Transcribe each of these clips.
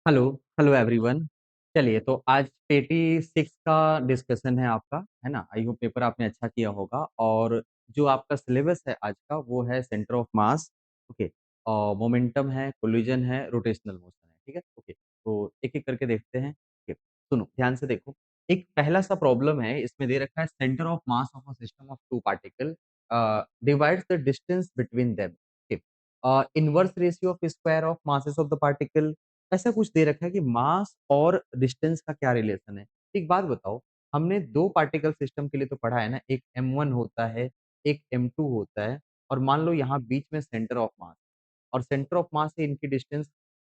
Hello hello everyone. चलिए तो आज पेटी सिक्स का डिस्कशन है आपका, है ना। आई होप पेपर आपने अच्छा किया होगा। और जो आपका सिलेबस है आज का वो है सेंटर ऑफ मास, ओके, और मोमेंटम है, कोलिजन है, रोटेशनल मोशन है। ठीक है, ओके। तो एक एक करके देखते हैं। ओके, सुनो ध्यान से देखो। एक पहला सा प्रॉब्लम है, इसमें दे रखा है centre of mass of a system of two particle divides the distance between them. Inverse ratio of square of masses of the particle. ऐसा कुछ दे रखा है कि मास और डिस्टेंस का क्या रिलेशन है। एक बात बताओ, हमने दो पार्टिकल सिस्टम के लिए तो पढ़ा है ना, एक M1 होता है, एक M2 होता है। और मान लो यहाँ बीच में सेंटर ऑफ मास, और सेंटर ऑफ मास से इनकी डिस्टेंस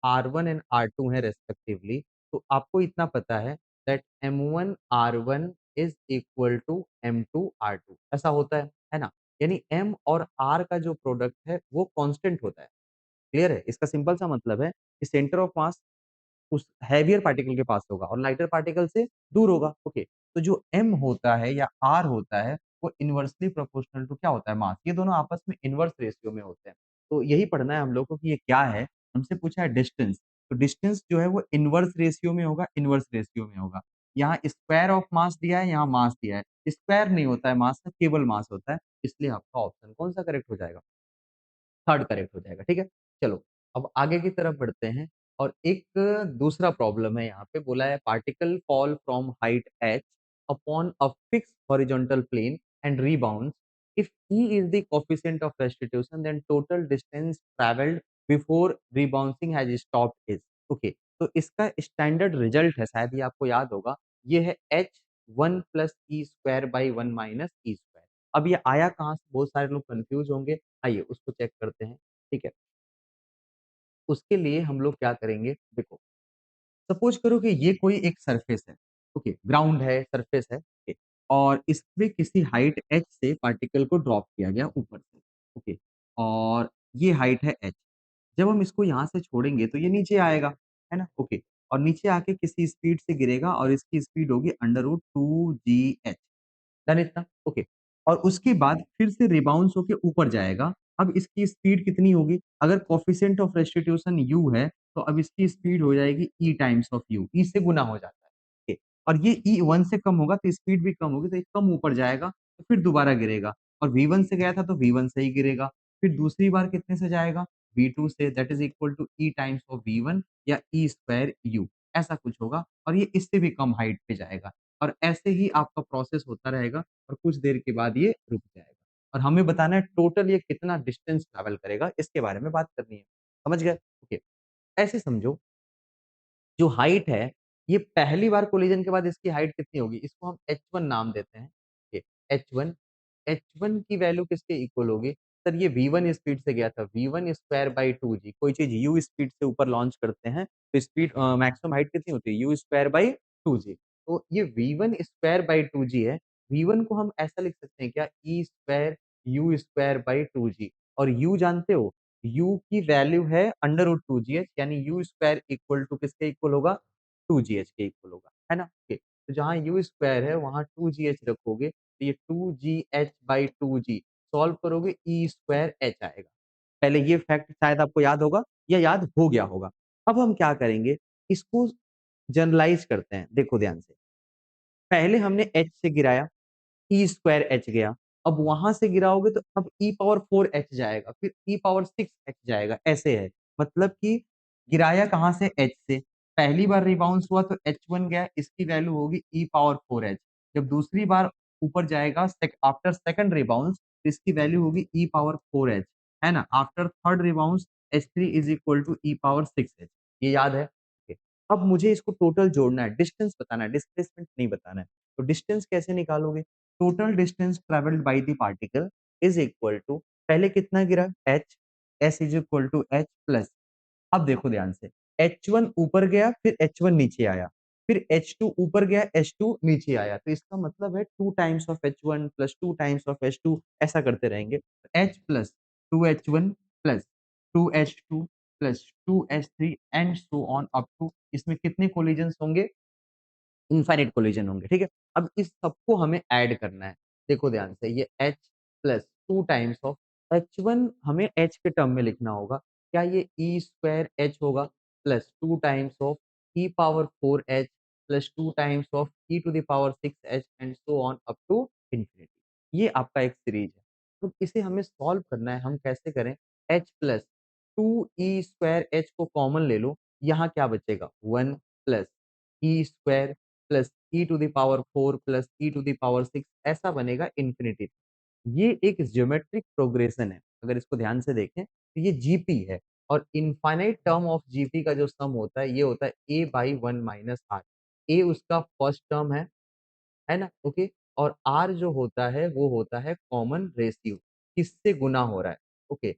R1 एंड R2 है रेस्पेक्टिवली। तो आपको इतना पता है that M1 R1 is equal to M2 R2, ऐसा होता है ना। यानी M और R का जो प्रोडक्ट है वो कांस्टेंट होता है। क्लियर है? इसका सिंपल सा मतलब है कि सेंटर ऑफ मास उस हैवियर पार्टिकल के पास होगा और लाइटर पार्टिकल से दूर होगा। ओके, तो जो m होता है या r होता है वो इनवर्सली प्रोपोर्शनल टू क्या होता है, मास। ये दोनों आपस में इनवर्स रेशियो में होते हैं। तो यही पढ़ना है हम लोग को कि ये क्या है। हमसे पूछा है डिस्टेंस, तो डिस्टेंस जो है वो इनवर्स रेशियो में होगा, इनवर्स रेशियो में होगा। यहाँ स्क्वायर ऑफ मास दिया है, यहाँ मास दिया है। स्क्वायर नहीं होता है मास का, केवल मास होता है। इसलिए आपका ऑप्शन कौन सा करेक्ट हो जाएगा? थर्ड करेक्ट हो जाएगा। ठीक है, चलो अब आगे की तरफ बढ़ते हैं। और एक दूसरा प्रॉब्लम है, यहाँ पे बोला है particle fall from height h upon a fix horizontal plane and rebounds if e is the coefficient of restitution then total distance traveled before rebounding has stopped is okay। तो इसका स्टैंडर्ड रिजल्ट है, शायद ये आपको याद होगा, ये है h 1 plus E square by 1 minus E square. अब ये आया कहाँ से, बहुत सारे लोग कंफ्यूज होंगे। आइए उसको चेक करते हैं। ठीक है, उसके लिए हम लोग क्या करेंगे, देखो सपोज करो कि ये कोई एक सरफेस है, ओके, ग्राउंड है, सरफेस है, ओके, और इस पे किसी हाइट h से पार्टिकल को ड्रॉप किया गया ऊपर से, ओके, और ये हाइट है h। जब हम इसको यहाँ से छोड़ेंगे तो ये नीचे आएगा, है ना, ओके, और नीचे आके किसी स्पीड से गिरेगा और इसकी स्पीड होगी अंडर रूट 2gh। डन इतना, ओके। और उसके बाद फिर से रिबाउंस होके ऊपर जाएगा। अब इसकी स्पीड कितनी होगी, अगर कोफिशिएंट ऑफ रेस्टिट्यूशन u है तो अब इसकी स्पीड हो जाएगी e times of u, e से गुना हो जाता है, ओके। और ये e 1 से कम होगा तो स्पीड भी कम होगी, तो ये कम ऊपर जाएगा तो फिर दोबारा गिरेगा। और v1 से गया था तो v1 से ही गिरेगा। फिर दूसरी बार कितने से जाएगा, v2 से, that is equal to e times of v1 या e स्क्वायर u, ऐसा कुछ होगा। और ये इससे भी कम हाइट पे जाएगा। और ऐसे ही आपका प्रोसेस होता रहेगा और कुछ देर के बाद ये रुक जाएगा। और हमें बताना है टोटल ये कितना डिस्टेंस ट्रैवल करेगा, इसके बारे में बात करनी है। समझ गए? ओके, ऐसे समझो, जो हाइट है, ये पहली बार कोलिजन के बाद इसकी हाइट कितनी होगी, इसको हम h1 नाम देते हैं। ओके, h1, h1 की वैल्यू किसके इक्वल होगी? सर ये v1 स्पीड से गया था, v1 स्क्वायर बाई 2g। कोई चीज u स्पीड से ऊपर लॉन्च करते हैं तो स्पीड मैक्सिमम हाइट कितनी होती है, u स्क्वायर बाई 2g। तो ये v1 स्क्वायर बाई 2g है। v1 को हम ऐसा लिख सकते हैं क्या, e square u square by 2g। और u जानते हो, u की वैल्यू है अंडर रूट 2gh, यानी यू स्क्वायर इक्वल टू किसके इक्वल होगा, 2gh के इक्वल होगा, है ना। ओके, तो जहाँ यू स्क्वायर है वहाँ 2gh रखोगे तो ये 2gh बाई 2g सॉल्व करोगे, ई स्क्वायर एच आएगा। पहले ये फैक्ट शायद आपको याद होगा या याद हो गया होगा। अब हम क्या करेंगे, इसको जनरलाइज करते हैं, देखो ध्यान से। पहले हमने h से गिराया, ई स्क्वायर एच गया। अब वहां से गिराओगे तो अब ई पावर 4 एच जाएगा, फिर ई पावर 6 एच जाएगा, ऐसे है। मतलब कि गिराया कहाँ से, एच से। पहली बार रिबाउंस हुआ तो h1 गया, इसकी वैल्यू होगी ई पावर 4 एच। जब दूसरी बार ऊपर जाएगा आफ्टर सेकंड रिबाउंस तो इसकी वैल्यू होगी ई पावर 4 एच, है ना। After third rebounds h3 is equal to e power 6 h. ये याद है? Okay. अब मुझे इसको टोटल जोड़ना है, डिस्टेंस बताना है, डिस्प्लेसमेंट नहीं बताना है। तो डिस्टेंस कैसे निकालोगे, total distance travelled by the particle is equal to, पहले कितना गिरा h, s is equal to h plus. अब देखो ध्यान से, h1 ऊपर गया फिर h1 नीचे आया, फिर h2 ऊपर गया h2 नीचे आया, तो इसका मतलब है 2 times of h1 plus 2 times of h2, ऐसा करते रहेंगे। h plus 2h1 plus 2h2 plus 2h3 and so on up to, इसमें कितने कोलिजन होंगे, इनफाइनाइट कोलिजन होंगे। ठीक है, अब इस सबको हमें ऐड करना है। देखो ध्यान से, ये h plus 2 times of h1 हमें h के टर्म में लिखना होगा। क्या ये e स्क्वायर h होगा? Plus 2 times of e power 4h plus 2 times of e to the power 6h and so on up to infinity. ये आपका एक सीरीज है। तो इसे हमें सॉल्व करना है, हम कैसे करें? h plus 2e squared h को कॉमन ले लो, यहाँ क्या बचेगा? 1 plus e squared plus e to the power 4 plus e to the power 6 ऐसा बनेगा इंफिनिटी। ये एक ज्योमेट्रिक प्रोग्रेशन है। अगर इसको ध्यान से देखें तो ये जीपी है और इनफाइनाइट टर्म ऑफ जीपी का जो सम होता है ये होता है ए बाई 1 माइनस आर। ए उसका फर्स्ट टर्म है ना? ओके। और आर जो होता है वो होता है कॉमन रेशियो, किससे गुना हो रहा है? ओके।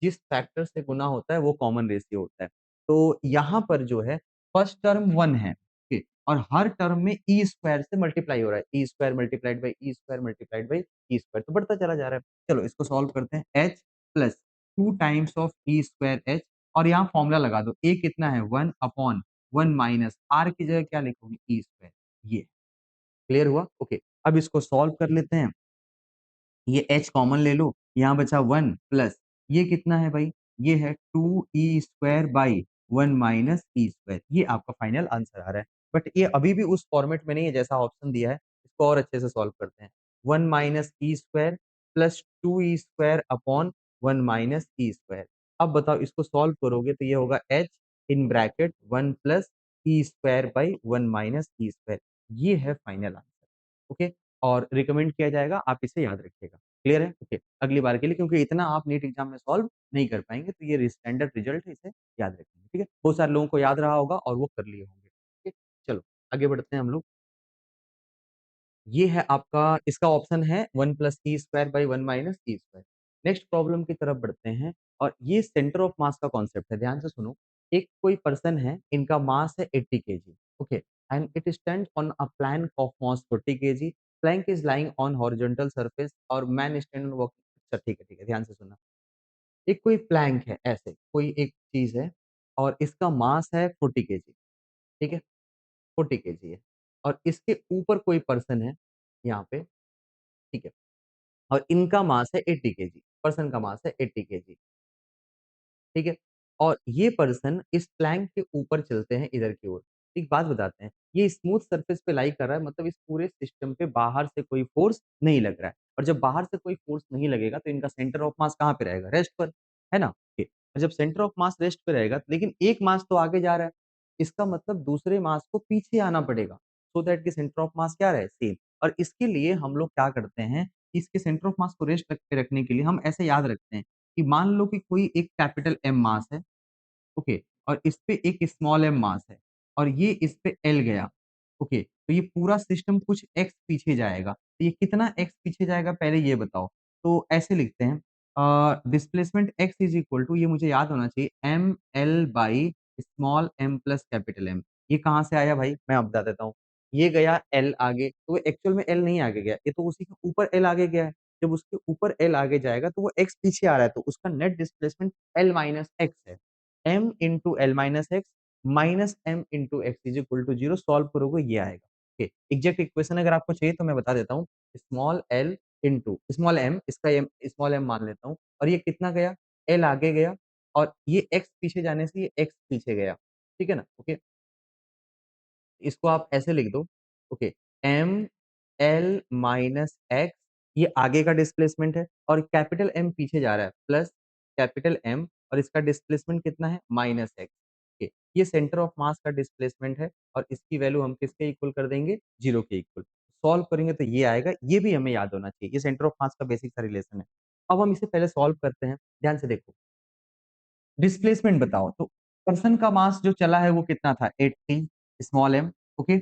जिस फैक्टर से गुना होता है वो कॉमन रेशियो होता है। तो यहाँ पर जो है फर्स्ट टर्म 1 है, ओके, और हर टर्म में ई स्क्वायर से मल्टीप्लाई हो रहा है। E square multiplied by E square multiplied by E square, तो बढ़ता चला जा रहा है। चलो इसको सॉल्व करते हैं। H plus 2 times of E square H, और यहाँ फॉर्मूला लगा दो। ए कितना है? 1 अपॉन 1 माइनस आर की जगह क्या लिखोगे? ई स्क्वायर। ये क्लियर हुआ? ओके। अब इसको सॉल्व कर लेते हैं। ये h कॉमन ले लो, यहाँ बचा 1 प्लस ये कितना है भाई? ये है 2e square by 1 minus E square. ये आपका फाइनल आंसर आ रहा है। बट ये अभी भी उस फॉर्मेट में नहीं है जैसा ऑप्शन दिया है। इसको और अच्छे से सॉल्व करते हैं। 1 minus E square plus 2e square upon 1 minus E square. अब बताओ इसको सॉल्व करोगे तो ये होगा h in bracket 1 plus E square by 1 minus E square. ये है फाइनल आंसर। ओके। और रिकमेंड किया जाएगा आप इसे याद रखिएगा। क्लियर है? ओके। अगली बार के लिए, क्योंकि इतना आप नीट एग्जाम में सॉल्व नहीं कर पाएँगे, तो ये स्टैंडर्ड रिजल्ट है, इसे याद रखेंगे। ठीक है? बहुत सारे लोगों को याद रहा होगा और वो कर लिए होंगे। ठीक है? चलो आगे बढ़ते हैं हम लोग। ये है आपका, इसका ऑप्शन है 1 plus E square by 1 minus E square. Next problem की तरफ बढ़ते हैं और ये सेंटर ऑफ मास का कॉन्सेप्ट है। ध्यान से सुनो। एक कोई पर्सन है, इनका मास है 80 KG, okay, and it stand on a plank of mass 40 KG. Plank is lying on horizontal surface और मैन स्टैंड वॉकिंग। अच्छा ठीक है, ध्यान से सुनना। एक कोई प्लैंक है, ऐसे कोई एक चीज है और इसका मास है 40 केजी, ठीक है, 40 केजी है, और इसके ऊपर कोई पर्सन है यहाँ पे, ठीक है, और इनका मास है 80 केजी। पर्सन का मास है 80 केजी, ठीक है, और ये पर्सन इस प्लैंक के ऊपर चलते हैं इधर की ओर। एक बात बताते हैं, ये स्मूथ सरफेस पे लाई कर रहा है, मतलब इस पूरे सिस्टम पे बाहर से कोई फोर्स नहीं लग रहा है, और जब बाहर से कोई फोर्स नहीं लगेगा तो इनका सेंटर ऑफ मास कहाँ पे रहेगा? रेस्ट पर, है ना? ओके। और जब सेंटर ऑफ मास रेस्ट पे रहेगा, लेकिन एक मास तो आगे जा रहा है, इसका मतलब दूसरे मास को पीछे आना पड़ेगा, सो दैट कि सेंटर ऑफ मास क्या रहे? सेम। और इसके लिए हम लोग क्या करते हैं, इसके सेंटर ऑफ मास को रेस्ट पे रखने के लिए हम ऐसे याद रखते हैं कि मान लो कि कोई एक कैपिटल एम मास है, ओके, और इस पे एक स्मॉल एम मास है, और ये इस पे एल गया, ओके, तो ये पूरा सिस्टम कुछ एक्स पीछे जाएगा। तो ये कितना एक्स पीछे जाएगा पहले ये बताओ। तो ऐसे लिखते हैं, displacement x is equal to, ये मुझे याद होना चाहिए, m l by small m plus capital M. ये कहाँ से आया भाई? मैं आप बता देता हूँ। ये गया एल आगे, तो एक्चुअल में एल नहीं आगे गया, ये तो उसी के ऊपर एल आगे गया है। जब उसके ऊपर एल आगे जाएगा तो वो एक्स पीछे आ रहा है, तो उसका net displacement l minus x है। m into l minus x minus m into x is equal to zero. Solve करोगे ये आएगा। ओके। एग्जैक्ट इक्वेशन अगर आपको चाहिए तो मैं बता देता हूँ। Small l into small m, इसका एम स्मॉल एम मान लेता हूँ, और ये कितना गया? एल आगे गया, और ये एक्स पीछे जाने से ये एक्स पीछे गया, ठीक है ना? ओके। इसको आप ऐसे लिख दो, okay, m l minus x, ये आगे का डिस्प्लेसमेंट है, और कैपिटल एम पीछे जा रहा है, प्लस कैपिटल एम, और इसका डिस्प्लेसमेंट कितना है? Minus x. ओके। ये सेंटर ऑफ मास का डिस्प्लेसमेंट है, और इसकी वैल्यू हम किसके इक्वल कर देंगे? जीरो के इक्वल। सॉल्व करेंगे तो ये आएगा। ये भी हमें याद होना चाहिए, ये सेंटर ऑफ मास का बेसिक सा रिलेशन है। अब हम इसे पहले सॉल्व करते हैं, ध्यान से देखो। डिस्प्लेसमेंट बताओ, तो पर्सन का मास जो चला है वो कितना था? 80 स्मॉल एम, ओके।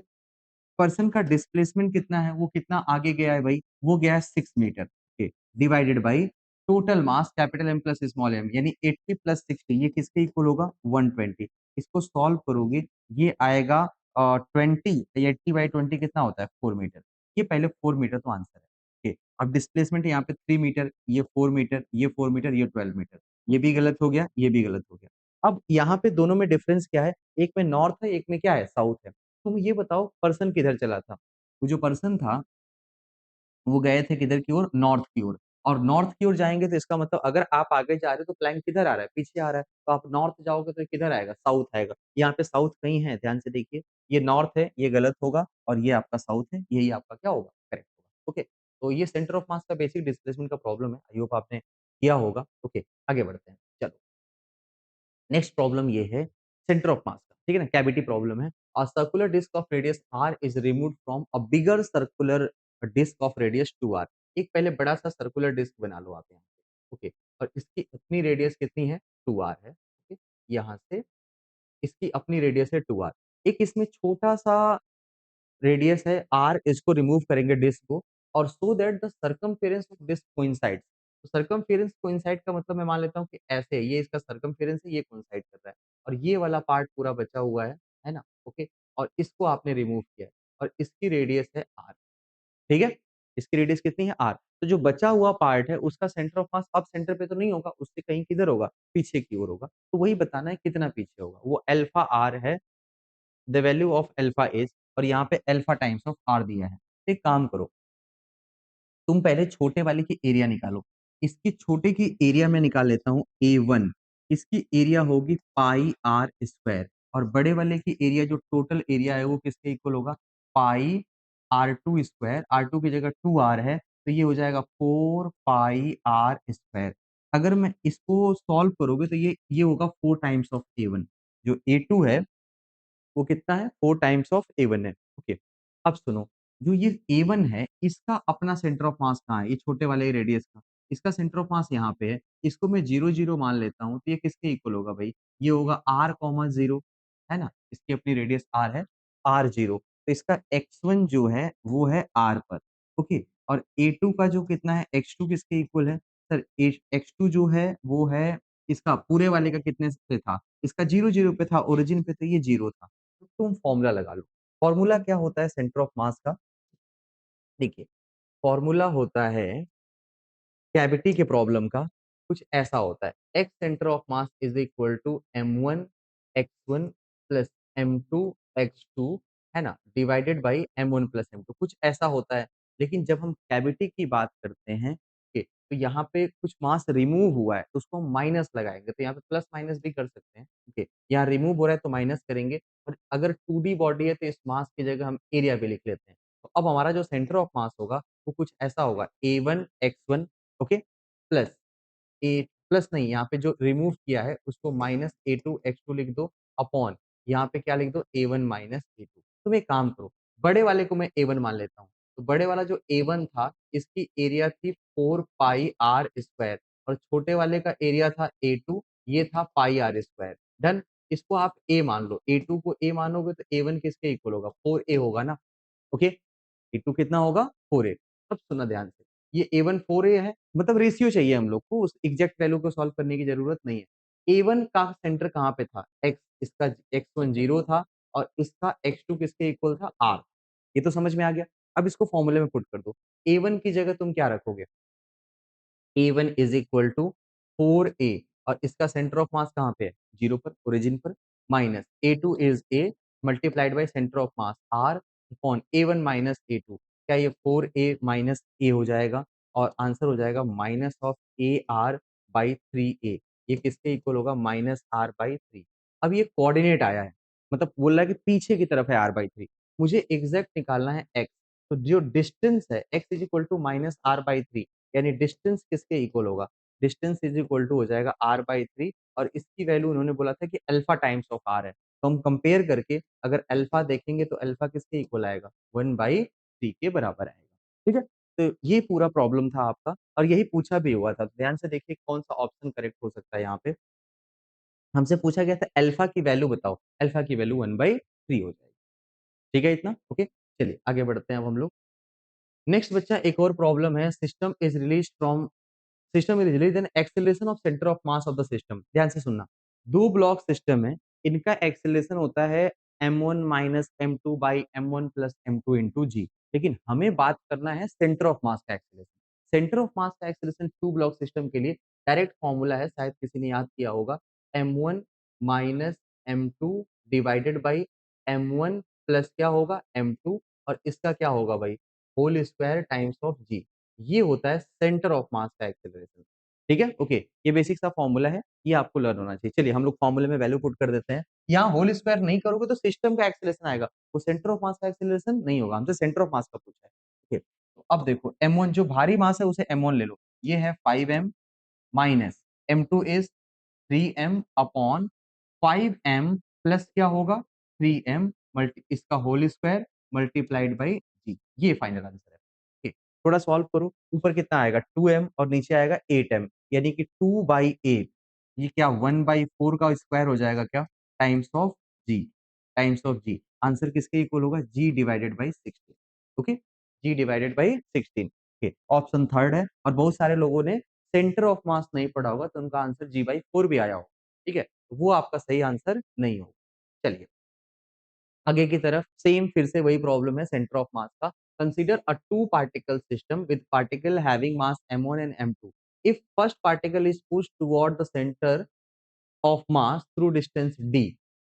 पर्सन का डिस्प्लेसमेंट कितना है, वो कितना आगे गया है भाई? वो गया है 6 metre, okay, divided by total mass capital M plus small m, यानी 80 प्लस 60, ये किसके इक्वल होगा? 120। इसको सॉल्व करोगे ये आएगा 20, 80/20 कितना होता है? 4 मीटर। ये पहले 4 मीटर तो आंसर है, ओके। अब डिस्प्लेसमेंट यहाँ पे 3 मीटर, ये 4 मीटर, ये 4 मीटर, ये 12 मीटर। ये भी गलत हो गया, ये भी गलत हो गया। अब यहाँ पे दोनों में डिफरेंस क्या है? एक में नॉर्थ है, एक में क्या है? साउथ है। तुम ये बताओ पर्सन किधर चला था? वो जो पर्सन था वो गए थे किधर की ओर? नॉर्थ की ओर। और नॉर्थ की ओर जाएँगे तो इसका मतलब अगर आप आगे जा रहे हो तो प्लैंक किधर आ रहा है? पीछे आ रहा है। तो आप नॉर्थ जाओगे तो किधर आएगा? साउथ आएगा। यहाँ पे साउथ कहीं है, ध्यान से देखिए। ये नॉर्थ है, ये गलत होगा और ये आपका साउथ है, यही आपका क्या होगा? करेक्ट होगा। ओके, तो ये सेंटर ऑफ मास का बेसिक डिस्प्लेसमेंट का प्रॉब्लम है। आई होप आपने किया होगा। ओके, आगे बढ़ते हैं। चलो, नेक्स्ट प्रॉब्लम ये है सेंटर ऑफ मास का, ठीक है ना? कैविटी प्रॉब्लम है। A circular disc of radius r is removed from a bigger circular disc of radius 2r। एक पहले बड़ा-सा सर्कुलर डिस्क बना लो आप यहाँ पे, ओके? और इसकी अपनी रेडियस कितनी है? 2r है, ओके? यहाँ से इसकी अपनी रेडियस है 2r। एक इसमें छोटा-सा रेडियस है r, इसको रिमूव करेंगे डिस्क को और so that the circumference of disc coincides. तो सर्कमफेरेंस कोइंसाइड का मतलब मैं मान लेता हूँ कि ऐसे है, ये इसका सर्कमफेरेंस है, ये कोइंसाइड कर रहा है और ये वाला पार्ट पूरा बचा हुआ है ना? ओके, और इसको आपने रिमूव किया है और इसकी रेडियस है r, ठीक है? इसकी रेडियस कितनी है? r। तो जो बचा हुआ पार्ट है उसका सेंटर ऑफ मास अब सेंटर पे तो नहीं होगा, उससे कहीं किधर होगा? पीछे की ओर होगा। तो वही बताना है कितना पीछे होगा। वो अल्फा r है, the value of alpha is, और यहाँ पे अल्फा टाइम्स ऑफ r दिया है। एक काम करो, तुम पहले छोटे वाले की एरिया निकालो। इसकी छोटे की एरिया मैं निकाल लेता हूँ A1। इसकी एरिया होगी पाई r स्क्वायर और बड़े वाले की एरिया जो टोटल एरिया है वो किसके इक्वल होगा? पाई r2 स्क्वायर, r2 की जगह 2r है तो ये हो जाएगा 4 पाई r स्क्वायर। अगर मैं इसको सॉल्व करोगे तो ये होगा 4 टाइम्स ऑफ A1। जो A2 है वो कितना है? 4 टाइम्स ऑफ A1 है। ओके, अब सुनो, जो ये A1 है, इसका अपना सेंटर ऑफ मास कहाँ है? ये छोटे वाले रेडियस का। इसका सेंटर ऑफ मास यहाँ पे है। इसको मैं 0, 0 मान लेता हूँ, तो ये किसके इक्वल होगा भई? ये होगा r, 0, है ना? इसकी अपनी रेडियस r है, r0। तो इसका x1 जो है, वो है r पर, ओके? और A2 का जो कितना है? x2 किसके इक्वल है? सर, x2 जो है, वो है इसका पूरे वाले का कितने पे था? इसका 0, 0 पे था, ओरिजिन पे तो ये 0 था। तो तुम फॉर्मूला लगा लो। फॉर्मूला क्या होता है सेंटर ऑफ मास का? देखिए, फॉर्मूला होता है कैविटी के प्रॉब्लम का कुछ ऐसा होता है, x centre of mass is equal to m1 x1 plus m2 x2, है ना, divided by m1 plus m2, कुछ ऐसा होता है। लेकिन जब हम कैविटी की बात करते हैं, ओके, तो यहाँ पे कुछ मास रिमूव हुआ है तो उसको हम माइनस लगाएंगे, तो यहाँ पे प्लस माइनस भी कर सकते हैं। ओके, यहाँ रिमूव हो रहा है तो माइनस करेंगे और अगर 2D बॉडी है तो इस मास की जगह हम एरिया भी लिख लेते हैं। तो अब हमारा जो सेंटर ऑफ मास होगा वो कुछ ऐसा होगा, a1 x1, ओके, प्लस ए प्लस नहीं, यहाँ पे जो रिमूव किया है उसको माइनस A2 X2 लिख दो, अपॉन यहाँ पे क्या लिख दो? A1 minus A2। तुम एक काम करो, बड़े वाले को मैं A1 मान लेता हूँ। तो बड़े वाला जो A1 था, इसकी एरिया थी 4 पाई r स्क्वायर और छोटे वाले का एरिया था A2, ये था पाई r स्क्वायर। डन? इसको आप A मान लो। A2 को A मानोगे तो A1 किसके इक्वल होगा? 4A होगा ना? ओके, A2 कितना होगा? 4A। अब सुनना ध्यान से, ये A1 4A है, मतलब रेशियो चाहिए हम लोग को, उस एग्जैक्ट वैल्यू को सॉल्व करने की जरूरत नहीं है। A1 का सेंटर कहाँ पे था? x, इसका x1 0 था और इसका x2 किसके इक्वल था? r। ये तो समझ में आ गया। अब इसको फॉर्मूले में पुट कर दो। A1 की जगह तुम क्या रखोगे? A1 is equal to 4A और इसका सेंटर ऑफ मास कहाँ पे है? 0 पर, ओरिजिन पर, minus A2 is A multiplied by centre of mass R upon A1 minus A2। क्या ये 4A माइनस A हो जाएगा और आंसर हो जाएगा minus of AR by 3A। ये किसके इक्वल होगा? Minus R by 3। अब ये कोऑर्डिनेट आया है, मतलब बोल रहा है कि पीछे की तरफ है R बाई 3। मुझे एग्जैक्ट निकालना है x। तो जो डिस्टेंस है x is equal to minus R by 3, यानी डिस्टेंस किसके इक्वल होगा? डिस्टेंस इज इक्वल टू हो जाएगा r बाई 3 और इसकी वैल्यू उन्होंने बोला था कि अल्फा टाइम्स ऑफ r है। तो हम कंपेयर करके अगर अल्फा देखेंगे तो अल्फा किसके इक्वल आएगा? 1 बाई 3 के बराबर आएगा। ठीक है? तो ये पूरा प्रॉब्लम था आपका और यही पूछा भी हुआ था। ध्यान से देखिए कौन सा ऑप्शन करेक्ट हो सकता है यहाँ पे। हमसे पूछा गया था अल्फा की वैल्यू बताओ। अल्फा की वैल्यू 1 बाई 3 हो जाएगी। ठीक है इतना? ओके? चलिए आगे बढ़ते हैं अब हम लोग। नेक्स्ट बच्चा एक और प्रॉब्लम है, system is release an acceleration of centre of mass of the system. ध्यान से सुनना, दो ब्लॉक सिस्टम है, इनका एक्सेलरेशन होता है m1 minus m2 by m1 plus m2 into G. लेकिन हमें बात करना है सेंटर ऑफ मास का एक्सेलरेशन। सेंटर ऑफ मास का एक्सेलरेशन टू ब्लॉक सिस्टम के लिए डायरेक्ट फॉर्मूला है, शायद किसी ने याद किया होगा, m1 minus m2 divided by m1 plus क्या होगा? m2 और इसका क्या होगा भाई? होल स्क्वायर टाइम्स ऑफ जी। ये होता है सेंटर ऑफ मास का एक्सेलरेशन। ठीक है, ओके, ये बेसिक सा फॉर्मूला है, ये आपको लर्न होना चाहिए। चलिए हम लोग फॉर्मूले में वैल्यू पुट कर देते हैं। यहाँ होल स्क्वायर नहीं करोगे तो सिस्टम का एक्सेलरेशन आएगा, वो सेंटर ऑफ मास का एक्सेलरेशन नहीं होगा, हमसे सेंटर ऑफ मास का पूछा है। ओके, तो अब देखो m1 जो भारी मास है उसे m1 ले लो, ये है 5m minus m2 is 3m upon 5m plus क्या होगा 3m मल्टी इसका होल स्क्वायर मल्टीप्लाइड बाई जी, ये फाइनल आंसर है। ठीक, थोड़ा सॉल्व करो, ऊपर कितना आएगा 2m और नीचे आएगा 8m, यानी कि 2/8, ये क्या 1/4 का स्क्वायर हो जाएगा क्या, times of g, times of g, answer किसके इक्वल होगा g divided by 16। Okay, g divided by 16। Option third है, और बहुत सारे लोगों ने सेंटर ऑफ मास नहीं पढ़ा होगा तो उनका आंसर g/4 भी आया होगा। ठीक है, वो आपका सही आंसर नहीं होगा। चलिए आगे की तरफ सेम फिर से वही प्रॉब्लम है सेंटर ऑफ मास का। Consider a two particle system with particle having mass m1 and m2। If first particle is pushed toward the centre of mass through distance d.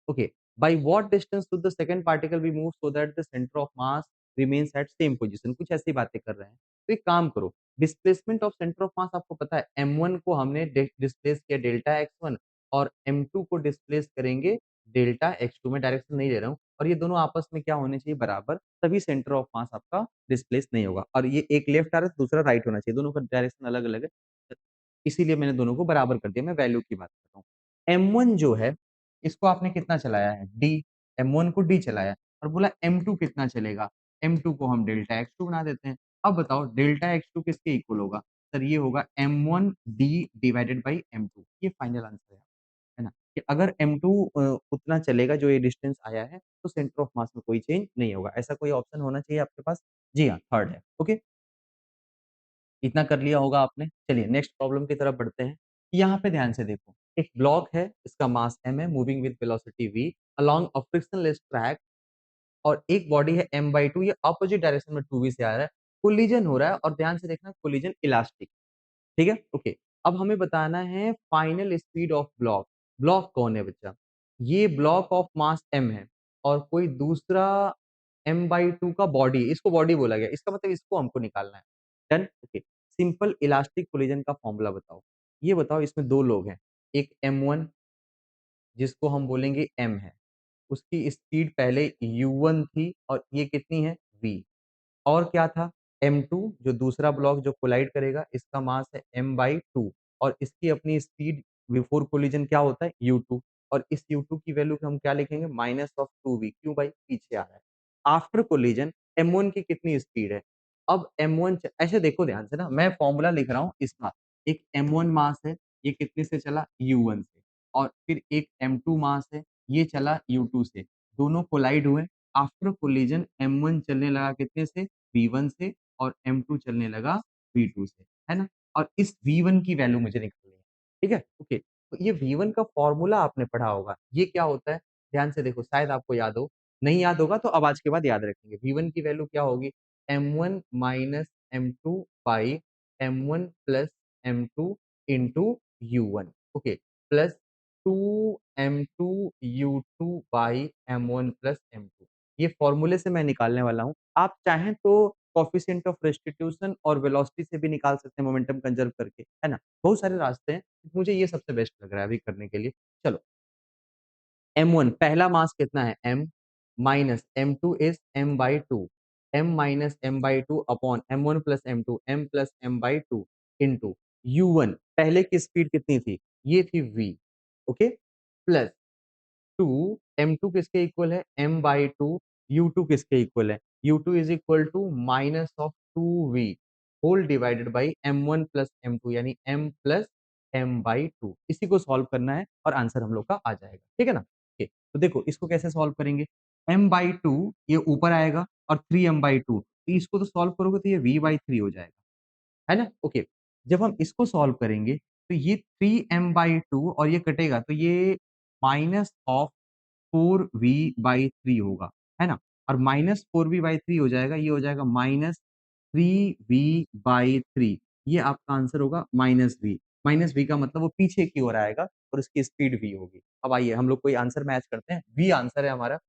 Okay, by what distance to the second particle we move so that the center of mass remains at same position? कुछ ऐसी बातें कर रहे हैं। तो एक काम करो, डिस्प्लेसमेंट ऑफ सेंटर ऑफ मास आपको पता है m1 को हमने डिस्प्लेस किया डेल्टा x1 और m2 को डिस्प्लेस करेंगे डेल्टा x2 में, डायरेक्शन नहीं ले रहा हूँ, और ये दोनों आपस में क्या होने चाहिए बराबर, तभी सेंटर ऑफ मास आपका डिस्प्लेस नहीं होगा। और ये एक लेफ्ट आ रहा है दूसरा राइट होना चाहिए, दोनों का डायरेक्शन अलग अलग है, इसीलिए मैंने दोनों को बराबर कर दिया। मैं वैल्यू की बात कर रहा हूँ। M1 जो है इसको आपने कितना चलाया है D, M1 को D चलाया और बोला M2 कितना चलेगा, M2 को हम डेल्टा X2 बना देते हैं। अब बताओ डेल्टा X2 किसके इक्वल होगा, सर ये होगा M1 D divided by M2, ये फाइनल आंसर है ना, कि अगर M2 उतना चलेगा जो ये डिस्टेंस आया है तो सेंटर ऑफ मास में कोई चेंज नहीं होगा। ऐसा कोई ऑप्शन होना चाहिए आपके पास। जी हाँ, थर्ड है। ओके, इतना कर लिया होगा आपने। चलिए नेक्स्ट प्रॉब्लम की तरफ बढ़ते हैं। यहाँ पे ध्यान से देखो, एक ब्लॉक है, इसका मास m है, moving with velocity v along a frictionless track, और एक बॉडी है m/2, ये अपोजिट डायरेक्शन में 2v से आ रहा है, कोलिजन हो रहा है, और ध्यान से देखना कोलिजन इलास्टिक। ठीक है, ओके, अब हमें बताना है final speed of block. Block कौन है बच्चा, ये ब्लॉक ऑफ मास m है और कोई दूसरा m/2 का बॉडी, इसको बॉडी बोला गया, इसका मतलब इसको हमको निकालना है। Done, okay, simple elastic collision का फॉर्मूला बताओ। ये बताओ इसमें दो लोग हैं, एक m1 जिसको हम बोलेंगे m है, उसकी स्पीड पहले u1 थी और ये कितनी है v, और क्या था m2 जो दूसरा ब्लॉक जो कोलाइड करेगा, इसका मास है m/2 और इसकी अपनी स्पीड बिफोर कोलिजन क्या होता है u2, और इस u2 की वैल्यू को हम क्या लिखेंगे -2v, क्यों भाई पीछे आ रहा है। आफ्टर कोलिजन m1 की कितनी स्पीड है, अब m1 ऐसे देखो ध्यान से ना, मैं फॉर्मूला लिख रहा हूँ इसका, एक m1 मास है, ये कितने से चला u1 से, और फिर एक m2 मास है, ये चला u2 से, दोनों कोलाइड हुए, आफ्टर कोलिजन m1 चलने लगा कितने से v1 से, और m2 चलने लगा v2 से, है ना, और इस v1 की वैल्यू मुझे निकालनी है। ठीक है, ओके, तो ये v1 का फॉर्मूला आपने पढ़ा होगा, ये क्या होता है, ध्यान से देखो, शायद आपको याद हो, नहीं याद होगा तो अब आज के बाद याद रखेंगे। v1 की वैल्यू क्या होगी, m1 minus m2 by m1 plus m2 into u1, okay, plus 2m2 u2 by m1 plus m2, ये फॉर्मूले से मैं निकालने वाला हूँ। आप चाहें तो कोएफिशिएंट ऑफ रेस्टिट्यूशन और वेलोसिटी से भी निकाल सकते हैं मोमेंटम कंजर्व करके, है ना? बहुत सारे रास्ते हैं, मुझे ये सबसे बेस्ट लग रहा है अभी करने के लिए। चलो, m1 पहला मास कितना है m, minus m2 is m/2, m minus m/2 upon m1 plus m2, m plus m/2 into u1, पहले की स्पीड कितनी थी, ये थी v, ओके, प्लस 2, m2 किसके इक्वल है m/2, u2 किसके इक्वल है, u2 is equal to minus of 2v whole divided by m1 plus m2, यानी m प्लस m/2, इसी को सॉल्व करना है और आंसर हम लोग का आ जाएगा। ठीक है ना, ओके, तो देखो इसको कैसे सॉल्व करेंगे, m/2 ये ऊपर आएगा और 3m/2, तो इसको तो सॉल्व करोगे तो ये v/3 हो जाएगा, है ना, ओके, जब हम इसको सॉल्व करेंगे तो ये 3m/2 और ये कटेगा तो ये माइनस ऑफ 4v/3 होगा, है ना, और माइनस 4v/3 हो जाएगा, ये हो जाएगा माइनस 3v/3, ये आपका आंसर होगा माइनस v। माइनस v का मतलब वो पीछे की ओर आएगा और उसकी स्पीड v होगी। अब आइए हम लोग कोई आंसर मैच करते हैं, v आंसर है हमारा।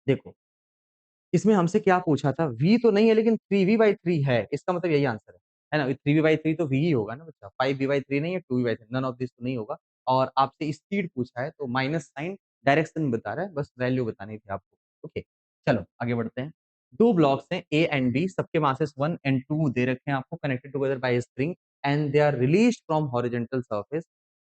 देखो इसमें हमसे क्या पूछा था, v तो नहीं है लेकिन 3v/3 है, इसका मतलब यही आंसर है ना? 3v/3 तो v ही होगा ना बच्चा, 5v/3 नहीं है, 2v/3, नन ऑफ दिस तो नहीं होगा। और आपसे स्पीड पूछा है तो माइनस साइन डायरेक्शन बता रहा है, बस वैल्यू बतानी थी आपको। ओके, चलो आगे बढ़ते हैं। दो ब्लॉक्स हैं ए एंड बी, सबके मासेस 1 एंड 2 दे रखे हैं आपको, connected together by spring and they are released from horizontal surface,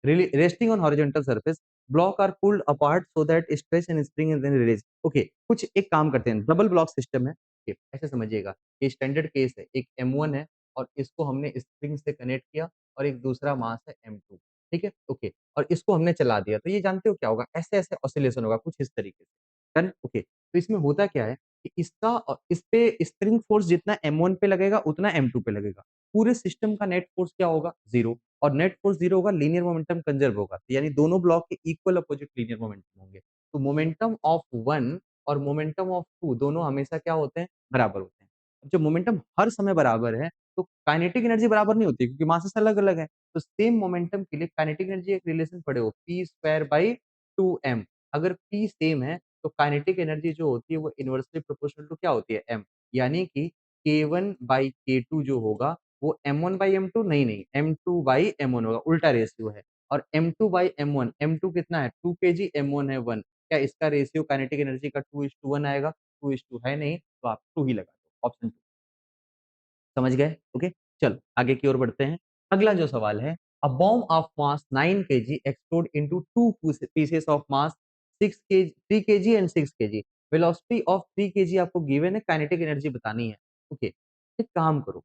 resting on horizontal surface, block are pulled apart so that stress and spring is then released। Okay, कुछ एक काम करते हैं, डबल ब्लॉक सिस्टम है। okay, ऐसे समझिएगा, ये standard case है, एक M1 है और इसको हमने स्प्रिंग से कनेक्ट किया और एक दूसरा मास है M2। ठीक है, ओके, और इसको हमने चला दिया, तो ये जानते हो क्या होगा, ऐसे ऐसे ऑसिलेशन होगा कुछ इस तरीके से। डन, ओके, तो इसमें होता क्या है कि इसका इस पे स्प्रिंग फोर्स जितना M1 पे लगेगा उतना M2 पे लगेगा, पूरे सिस्टम का नेट फोर्स क्या होगा, जीरो। और नेट फोर्स जीरो होगा, लीनियर मोमेंटम कंजर्व होगा, तो यानी दोनों ब्लॉक के इक्वल अपोजिट लीनियर मोमेंटम होंगे। तो मोमेंटम ऑफ वन और मोमेंटम ऑफ टू दोनों हमेशा क्या होते हैं, बराबर होते हैं। जब मोमेंटम हर समय बराबर है तो काइनेटिक एनर्जी बराबर नहीं होती क्योंकि मासेस अलग अलग है। तो सेम मोमेंटम के लिए काइनेटिक एनर्जी एक रिलेशन पड़े हो, पी स्क्वायर बाई 2m। अगर पी सेम है तो काइनेटिक एनर्जी जो होती है वो इनवर्सली प्रोपोर्शनल टू क्या होती है, एम। यानी कि k1/k2 जो होगा वो m1/m2 नहीं, m2/m1 होगा, उल्टा रेशियो है। और m2/m1, m2 कितना है 2 kg, m1 है 1। क्या इसका रेशियो काइनेटिक एनर्जी का 2:1 आएगा? 2:2 है नहीं, तो आप 2 ही लगा दो, ऑप्शन 2। समझ गए? ओके, चलो आगे की ओर बढ़ते हैं। अगला जो सवाल है, a bomb of mass 9 kg explode into two pieces of mass 6 kg, 3 kg and 6 kg। Velocity of 3 kg आपको गिवन है, काइनेटिक एनर्जी बतानी है। ओके, एक काम करो,